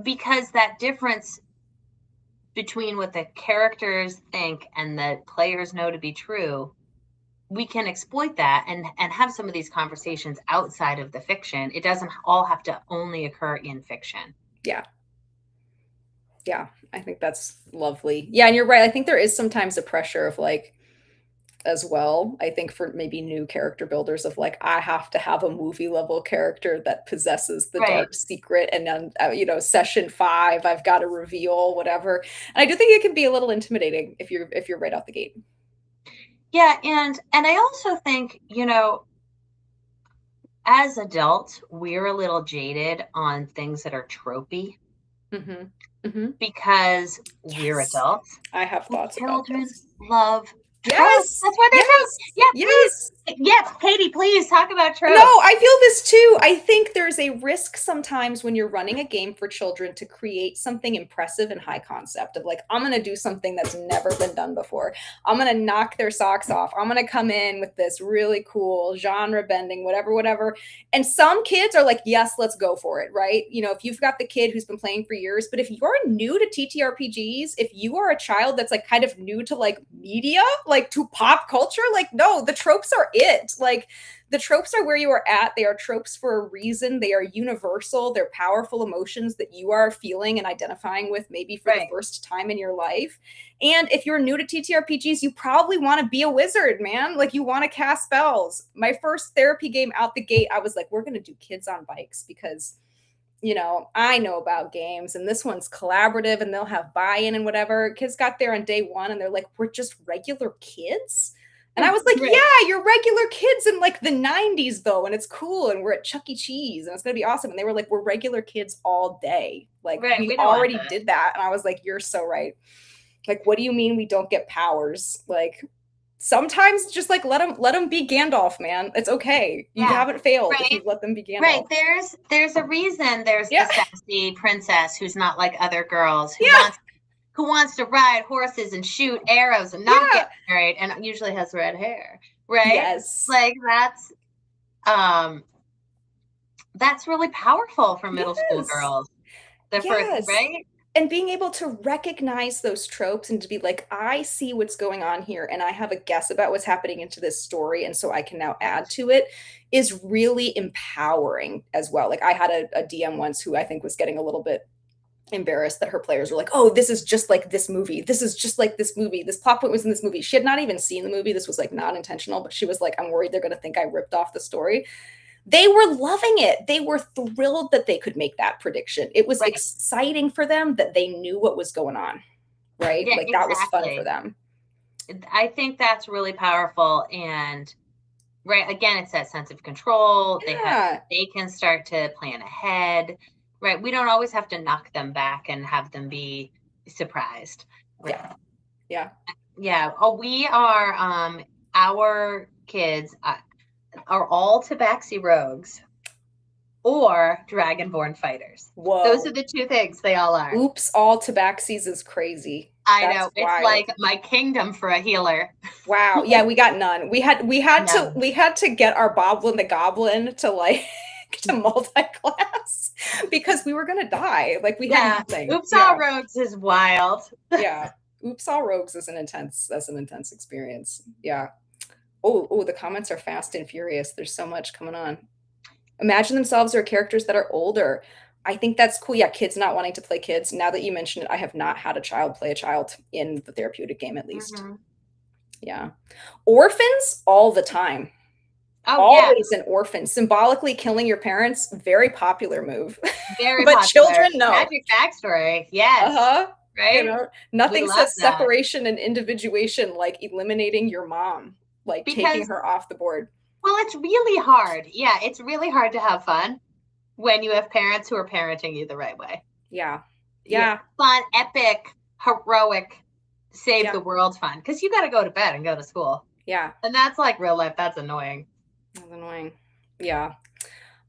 because that difference between what the characters think and the players know to be true, we can exploit that and have some of these conversations outside of the fiction. It doesn't all have to only occur in fiction. Yeah. I think that's lovely. Yeah, and you're right. I think there is sometimes a pressure of like, as well, I think for maybe new character builders of like, I have to have a movie level character that possesses the dark secret, and then session 5 I've got to reveal whatever. And I do think it can be a little intimidating if you're right out the gate. Yeah, and I also think, as adults, we're a little jaded on things that are tropey. Because we're adults. I have thoughts about children this. Love Yes, tropes. That's why they're tropes. Yeah, yes. Please. Yes, Katie, please talk about tropes. No, I feel this too. I think there's a risk sometimes when you're running a game for children to create something impressive and high concept of like, I'm going to do something that's never been done before. I'm going to knock their socks off. I'm going to come in with this really cool genre bending, whatever. And some kids are like, yes, let's go for it, right? If you've got the kid who's been playing for years, but if you're new to TTRPGs, if you are a child that's like kind of new to like media, like to pop culture, like, no, the tropes are it. Like, the tropes are where you are at. They are tropes for a reason. They are universal. They're powerful emotions that you are feeling and identifying with maybe for the first time in your life. And if you're new to TTRPGs, you probably want to be a wizard, man. Like, you want to cast spells. My first therapy game out the gate, I was like, we're going to do kids on bikes because I know about games and this one's collaborative and they'll have buy-in and whatever. Kids got there on day 1 and they're like, we're just regular kids. And I was like, yeah, you're regular kids in like the 90s though. And it's cool. And we're at Chuck E. Cheese and it's going to be awesome. And they were like, we're regular kids all day. Like we already did that. And I was like, you're so right. Like, what do you mean we don't get powers? Like, sometimes just like let them be Gandalf, man. It's okay. You haven't failed if you let them be Gandalf. Right. There's a reason there's a sassy princess who's not like other girls who wants to ride horses and shoot arrows and not get married and usually has red hair. Right? Yes. Like that's really powerful for middle school girls. First, right? And being able to recognize those tropes and to be like, I see what's going on here and I have a guess about what's happening into this story. And so I can now add to it is really empowering as well. Like, I had a DM once who I think was getting a little bit embarrassed that her players were like, oh, this is just like this movie. This is just like this movie. This plot point was in this movie. She had not even seen the movie. This was like not intentional, but she was like, I'm worried they're going to think I ripped off the story. They were loving it. They were thrilled that they could make that prediction. It was exciting for them that they knew what was going on, right? Yeah, like that was fun for them. I think that's really powerful. And again, it's that sense of control. They can start to plan ahead, right? We don't always have to knock them back and have them be surprised. Yeah. Oh, we are, our kids are all tabaxi rogues or dragonborn fighters. Whoa. Those are the 2 things they all are. Oops, all tabaxis is crazy. I know. It's wild. Like my kingdom for a healer. Wow. Yeah, we got none. We had to get our Boblin the Goblin to like to multi-class because we were gonna die. Like we had nothing. Oops, all rogues is wild. Yeah. Oops, all rogues is an intense experience. Yeah. Oh, the comments are fast and furious. There's so much coming on. Imagine themselves or characters that are older. I think that's cool. Yeah, kids not wanting to play kids. Now that you mention it, I have not had a child play a child in the therapeutic game, at least. Yeah. Orphans all the time. Oh, always an orphan. Symbolically killing your parents, very popular move. Very but popular. Children, no. Tragic backstory. Yes. Right? You know, nothing says separation and individuation like eliminating your mom, like taking her off the board. Well, it's really hard. Yeah, it's really hard to have fun when you have parents who are parenting you the right way. Yeah. Fun, epic, heroic, save the world fun. Because you got to go to bed and go to school. Yeah. And that's like real life. That's annoying. That's annoying. Yeah.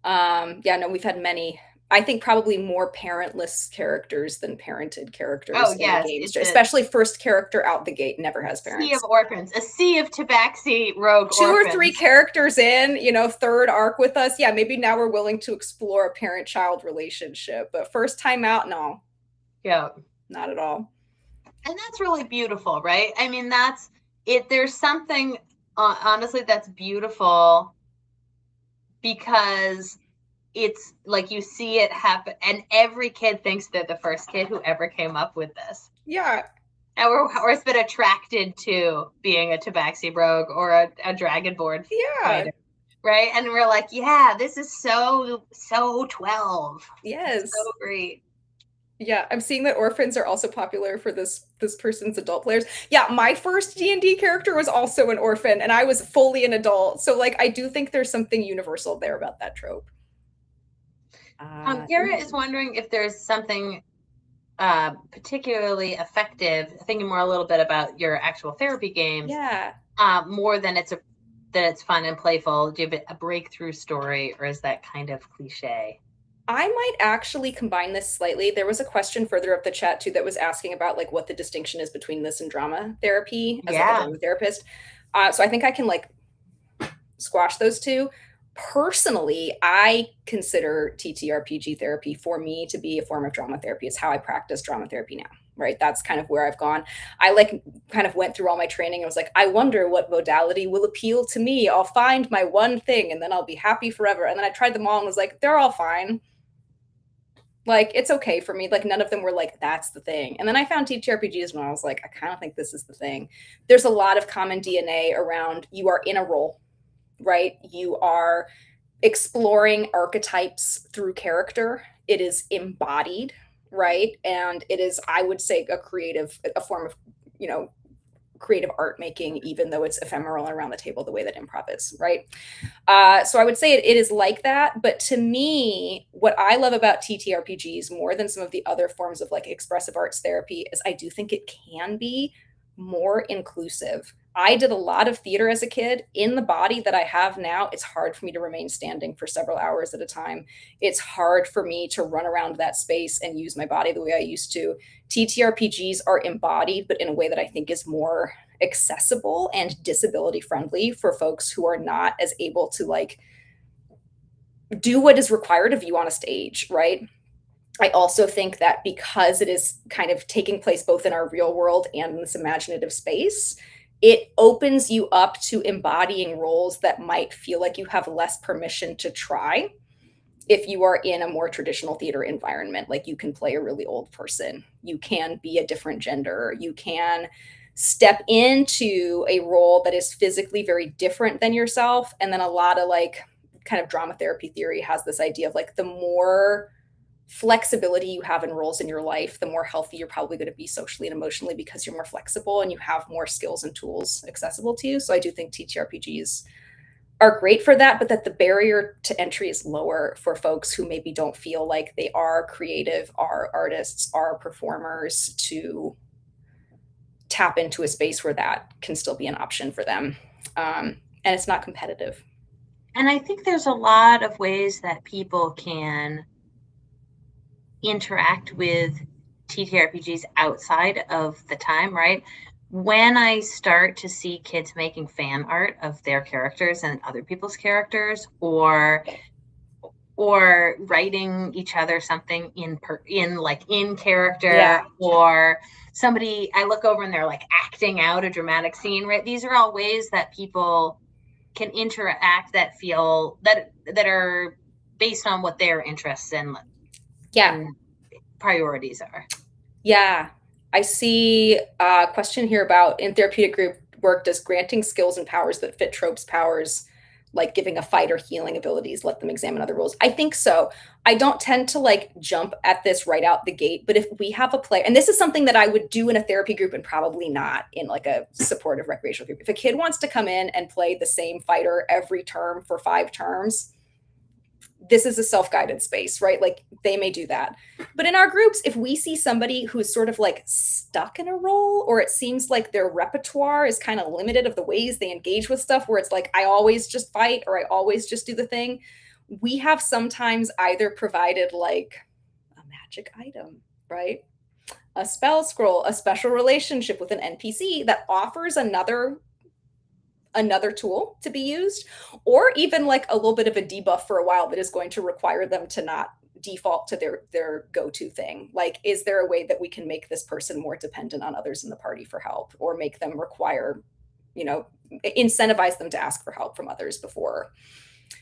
No, we've had many. I think probably more parentless characters than parented characters in the games. Especially first character out the gate never has parents. A sea of orphans. A sea of tabaxi rogue Two or three characters in, third arc with us. Yeah, maybe now we're willing to explore a parent-child relationship. But first time out, no. Yeah. Not at all. And that's really beautiful, right? I mean, that's it. There's something, honestly, that's beautiful because it's like you see it happen, and every kid thinks they're the first kid who ever came up with this. Yeah. And we're has been attracted to being a tabaxi rogue or a dragonborn fighter, right? And we're like, yeah, this is so 12. Yes. It's so great. Yeah, I'm seeing that orphans are also popular for this person's adult players. Yeah, my first D&D character was also an orphan, and I was fully an adult. So, like, I do think there's something universal there about that trope. Garrett is wondering if there's something particularly effective, thinking more a little bit about your actual therapy games. Yeah. More than it's fun and playful. Do you have a breakthrough story, or is that kind of cliche? I might actually combine this slightly. There was a question further up the chat too that was asking about like what the distinction is between this and drama therapy as like a drama therapist. So I think I can like squash those two. Personally, I consider TTRPG therapy for me to be a form of drama therapy. It's how I practice drama therapy now, right? That's kind of where I've gone. I like kind of went through all my training and was like, I wonder what modality will appeal to me. I'll find my one thing and then I'll be happy forever. And then I tried them all and was like, they're all fine. Like, it's okay for me. Like, none of them were like, that's the thing. And then I found TTRPGs and I was like, I kind of think this is the thing. There's a lot of common DNA around you are in a role, right? You are exploring archetypes through character. It is embodied, right? And it is, I would say, a form of, creative art making, even though it's ephemeral around the table, the way that improv is, right? So I would say it is like that. But to me, what I love about TTRPGs more than some of the other forms of like expressive arts therapy is I do think it can be more inclusive. I did a lot of theater as a kid. In the body that I have now, it's hard for me to remain standing for several hours at a time. It's hard for me to run around that space and use my body the way I used to. TTRPGs are embodied, but in a way that I think is more accessible and disability friendly for folks who are not as able to like do what is required of you on a stage, right? I also think that because it is kind of taking place both in our real world and in this imaginative space, it opens you up to embodying roles that might feel like you have less permission to try if you are in a more traditional theater environment. Like, you can play a really old person, you can be a different gender, you can step into a role that is physically very different than yourself. And then a lot of like kind of drama therapy theory has this idea of like the more flexibility you have in roles in your life, the more healthy you're probably going to be socially and emotionally, because you're more flexible and you have more skills and tools accessible to you. So I do think TTRPGs are great for that, but that the barrier to entry is lower for folks who maybe don't feel like they are creative, are artists, are performers, to tap into a space where that can still be an option for them. And it's not competitive. And I think there's a lot of ways that people can interact with TTRPGs outside of the time, right? When I start to see kids making fan art of their characters and other people's characters, or writing each other something in character, or somebody, I look over and they're like acting out a dramatic scene, right? These are all ways that people can interact that feel that are based on what their interests in and priorities are. Yeah. I see a question here about, in therapeutic group work, does granting skills and powers that fit tropes powers, like giving a fighter healing abilities, let them examine other rules? I think so. I don't tend to like jump at this right out the gate, but if we have a player, and this is something that I would do in a therapy group and probably not in like a supportive recreational group. If a kid wants to come in and play the same fighter every term for 5 terms, this is a self-guided space, right? Like they may do that. But in our groups, if we see somebody who's sort of like stuck in a role, or it seems like their repertoire is kind of limited of the ways they engage with stuff, where it's like, I always just fight, or I always just do the thing, we have sometimes either provided like a magic item, right? A spell scroll, a special relationship with an NPC that offers another tool to be used, or even like a little bit of a debuff for a while that is going to require them to not default to their go-to thing. Like, is there a way that we can make this person more dependent on others in the party for help, or make them require, incentivize them to ask for help from others before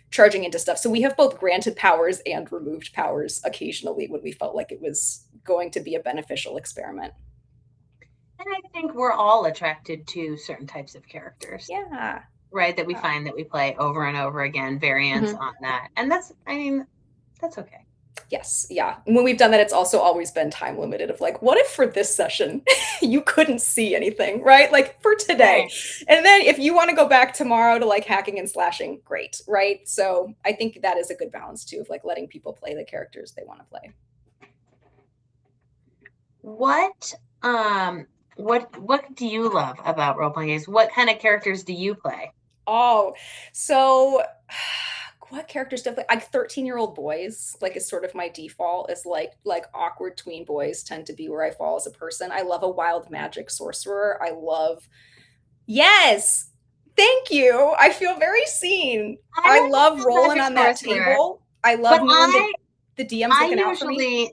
charging into stuff? So we have both granted powers and removed powers occasionally when we felt like it was going to be a beneficial experiment. And I think we're all attracted to certain types of characters. Yeah. Right. That we find that we play over and over again, variants on that. And that's okay. Yes. Yeah. When we've done that, it's also always been time limited of like, what if for this session you couldn't see anything, right? Like for today. Right. And then if you want to go back tomorrow to like hacking and slashing, great. Right. So I think that is a good balance too, of like letting people play the characters they want to play. What do you love about role-playing games? What kind of characters do you play? Oh, so what characters do I play? Like 13-year-old boys, like is sort of my default, is like awkward tween boys tend to be where I fall as a person. I love a wild magic sorcerer. Yes, thank you. I feel very seen. I love rolling on that table. I love knowing the DM's looking out for me.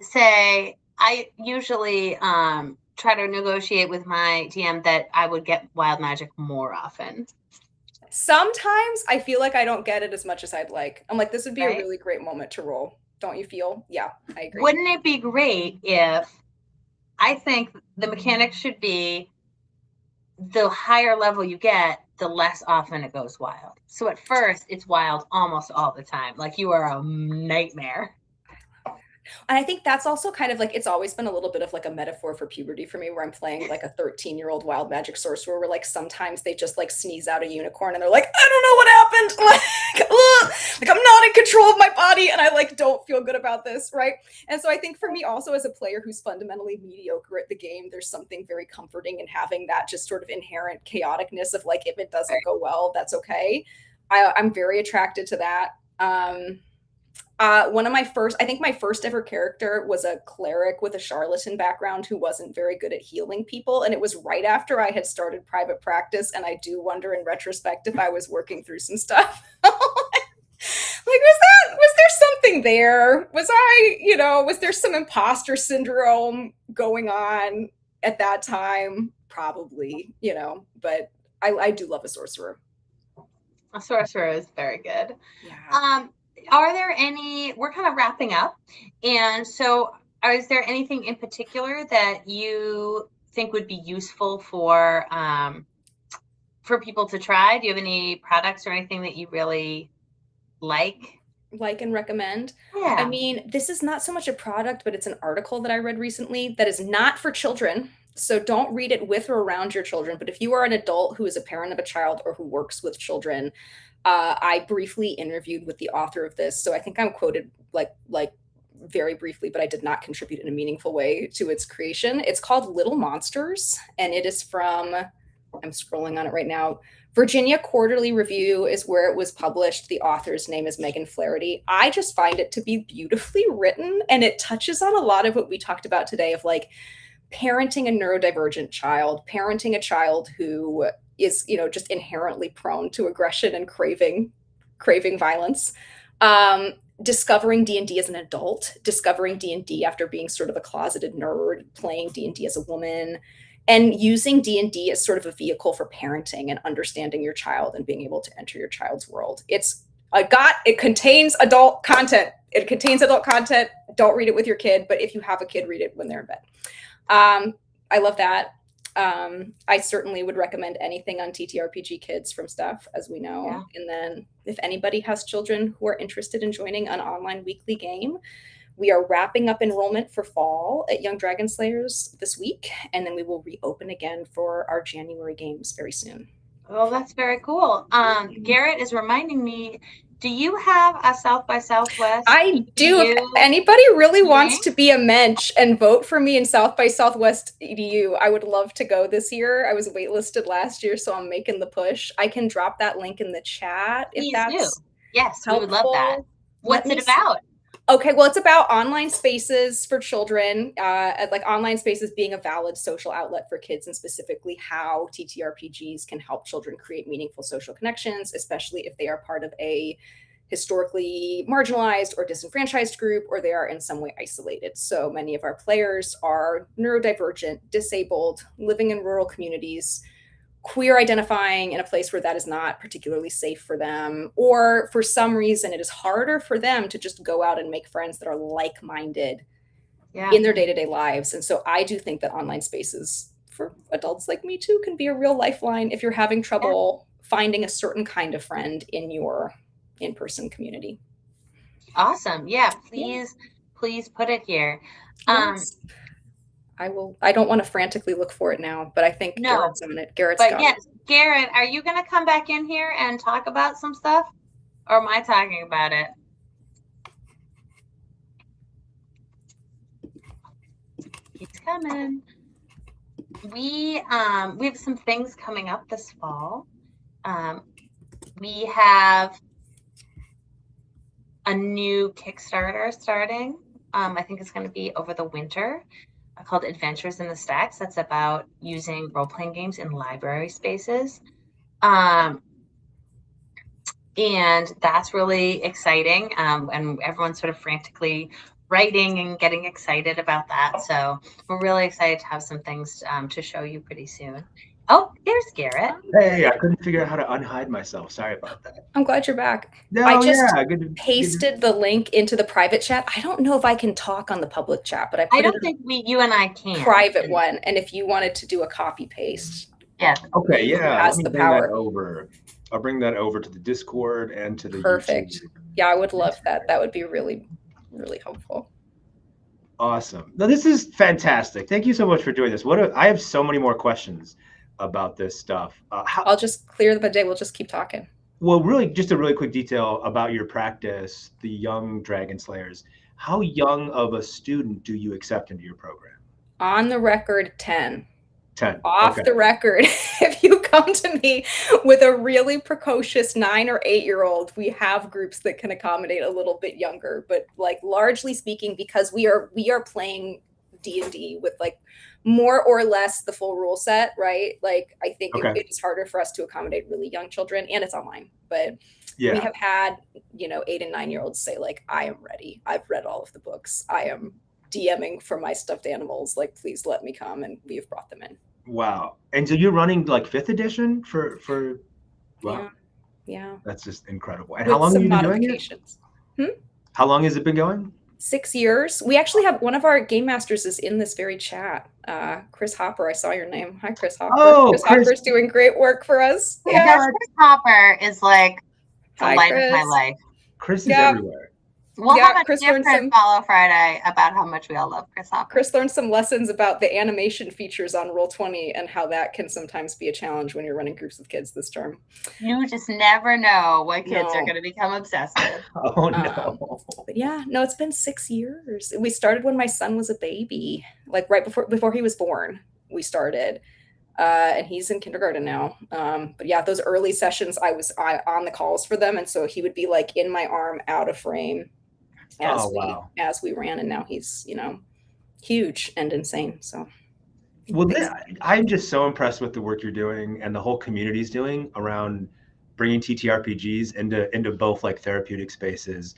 I usually try to negotiate with my DM that I would get wild magic more often. Sometimes I feel like I don't get it as much as I'd like. I'm like, this would be a really great moment to roll. Don't you feel? Yeah, I agree. Wouldn't it be great if, I think the mechanics should be, the higher level you get, the less often it goes wild. So at first it's wild almost all the time. Like you are a nightmare. And I think that's also kind of like, it's always been a little bit of like a metaphor for puberty for me, where I'm playing like a 13-year-old wild magic sorcerer, where like sometimes they just like sneeze out a unicorn and they're like, I don't know what happened. Like I'm not in control of my body and I like don't feel good about this, right? And so I think for me also, as a player who's fundamentally mediocre at the game, there's something very comforting in having that just sort of inherent chaoticness of like, if it doesn't go well, that's okay. I'm very attracted to that. I think my first ever character was a cleric with a charlatan background who wasn't very good at healing people. And it was right after I had started private practice. And I do wonder in retrospect if I was working through some stuff. Like, was there something there? Was there some imposter syndrome going on at that time? Probably, but I do love a sorcerer. A sorcerer is very good. Yeah. Are there any, we're kind of wrapping up. And so is there anything in particular that you think would be useful for people to try? Do you have any products or anything that you really like and recommend? Yeah. I mean, this is not so much a product, but it's an article that I read recently that is not for children. So don't read it with or around your children. But if you are an adult who is a parent of a child or who works with children, I briefly interviewed with the author of this. So I think I'm quoted like very briefly, but I did not contribute in a meaningful way to its creation. It's called Little Monsters, and it is from, I'm scrolling on it right now, Virginia Quarterly Review is where it was published. The author's name is Megan Flaherty. I just find it to be beautifully written, and it touches on a lot of what we talked about today of like parenting a neurodivergent child, parenting a child who is, just inherently prone to aggression and craving violence. Discovering D&D as an adult, discovering D&D after being sort of a closeted nerd, playing D&D as a woman, and using D&D as sort of a vehicle for parenting and understanding your child and being able to enter your child's world. It contains adult content. It contains adult content. Don't read it with your kid, but if you have a kid, read it when they're in bed. I love that. I certainly would recommend anything on TTRPG Kids from Steph, as we know. Yeah. And then if anybody has children who are interested in joining an online weekly game, we are wrapping up enrollment for fall at Young Dragon Slayers this week, and then we will reopen again for our January games very soon. Well, that's very cool. Garrett is reminding me, do you have a South by Southwest? I do. If anybody really wants to be a mensch and vote for me in South by Southwest EDU, I would love to go this year. I was waitlisted last year, so I'm making the push. I can drop that link in the chat if that's Yes, helpful. We would love that. What's it about? Okay, well, it's about online spaces for children, like online spaces being a valid social outlet for kids, and specifically how TTRPGs can help children create meaningful social connections, especially if they are part of a historically marginalized or disenfranchised group, or they are in some way isolated. So many of our players are neurodivergent, disabled, living in rural communities, queer identifying in a place where that is not particularly safe for them, or for some reason it is harder for them to just go out and make friends that are like-minded in their day-to-day lives. And so I do think that online spaces for adults like me too can be a real lifeline if you're having trouble finding a certain kind of friend in your in-person community. Awesome. Yeah, please put it here. Yes. I don't want to frantically look for it now, but I think Garrett's on it. Garrett's got it. Garrett, are you going to come back in here and talk about some stuff? Or am I talking about it? He's coming. We have some things coming up this fall. We have a new Kickstarter starting. I think it's going to be over the winter, called Adventures in the Stacks. That's about using role-playing games in library spaces. And that's really exciting. And everyone's sort of frantically writing and getting excited about that. So we're really excited to have some things to show you pretty soon. Oh, there's Garrett. Hey, I couldn't figure out how to unhide myself. Sorry about that. I'm glad you're back. No, I just pasted the link into the private chat. I don't know if I can talk on the public chat, but I don't think you and I can. Private one. And if you wanted to do a copy paste. Yeah. Okay, yeah. Has the power. I'll bring that over to the Discord and to the Perfect. YouTube. Yeah, I would love that. That would be really, really helpful. Awesome. No, this is fantastic. Thank you so much for doing this. I have so many more questions about this stuff. I'll just clear the day. We'll just keep talking. Well, really, just a really quick detail about your practice, the Young Dragon Slayers. How young of a student do you accept into your program? On the record, 10. 10. Off the record, if you come to me with a really precocious 9 or 8-year-old, we have groups that can accommodate a little bit younger. But like largely speaking, because we are playing D&D with like more or less the full rule set, right? Like I think it is harder for us to accommodate really young children, and it's online. But we have had 8 and 9-year-olds say like, I am ready. I've read all of the books. I am DMing for my stuffed animals. Like, please let me come, and we have brought them in. Wow. And so you're running like 5th edition for wow. Yeah. That's just incredible. And how long have you been doing it? How long has it been going? 6 years. We actually have one of our game masters is in this very chat. Chris Hopper. I saw your name. Hi, Chris Hopper. Oh, Chris Hopper's doing great work for us. Yeah. Chris Hopper is like the light of my life. Chris is everywhere. We'll have a different Follow Friday about how much we all love Chris Hopper. Chris learned some lessons about the animation features on Roll20 and how that can sometimes be a challenge when you're running groups of kids this term. You just never know what kids are going to become obsessed with. Oh, no. But yeah, no, it's been 6 years. We started when my son was a baby, like right before he was born, we started. And he's in kindergarten now. But yeah, those early sessions, I was on the calls for them. And so he would be like in my arm, out of frame as we ran. And now he's, huge and insane. So. Well, I'm just so impressed with the work you're doing and the whole community's doing around bringing TTRPGs into both like therapeutic spaces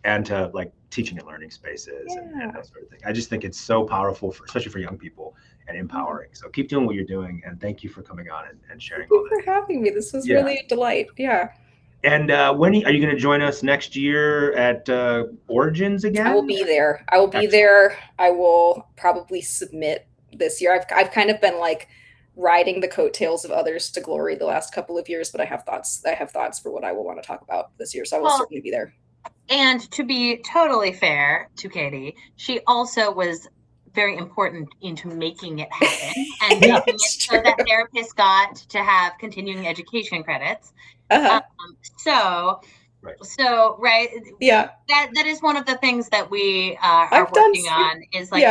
and to like teaching and learning spaces and that sort of thing. I just think it's so powerful, especially for young people, and empowering. So keep doing what you're doing, and thank you for coming on and sharing all that. Thank you for having me. This was really a delight. Yeah. And when are you going to join us next year at Origins again? I will be there. I will be there. I will probably submit this year. I've kind of been like riding the coattails of others to glory the last couple of years, but I have thoughts for what I will want to talk about this year. So I will certainly be there. And to be totally fair to Katie, she also was very important into making it happen and making it so that therapists got to have continuing education credits. So yeah, that is one of the things that we are working on, is like,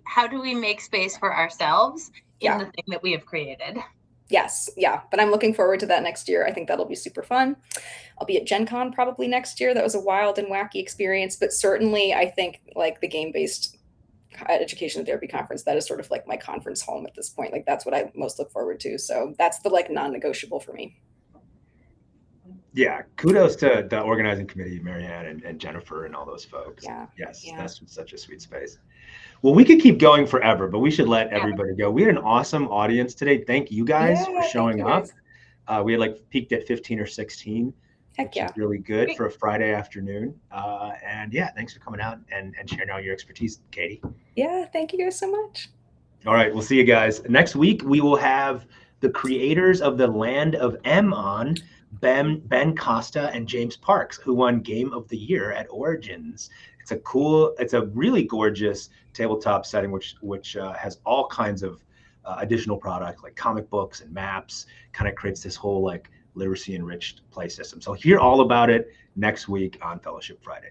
how do we make space for ourselves in the thing that we have created. Yes, yeah, but I'm looking forward to that next year. I think that'll be super fun. I'll be at Gen Con probably next year. That was a wild and wacky experience, but certainly I think like the game-based education and therapy conference, that is sort of like my conference home at this point. Like that's what I most look forward to. So that's the like non-negotiable for me. Yeah, kudos to the organizing committee, Maryanne and Jennifer and all those folks. Yeah. Yes, that's such a sweet space. Well, we could keep going forever, but we should let everybody go. We had an awesome audience today. Thank you guys for showing up. We had like peaked at 15 or 16. Which is really good for a Friday afternoon. And yeah, thanks for coming out and sharing all your expertise, Katie. Yeah, thank you guys so much. All right, we'll see you guys. Next week, we will have the creators of the Land of M on, Ben Costa and James Parks, who won Game of the Year at Origins. It's a really gorgeous tabletop setting, which has all kinds of additional product like comic books and maps, kind of creates this whole like literacy enriched play system. So hear all about it next week on Fellowship Friday.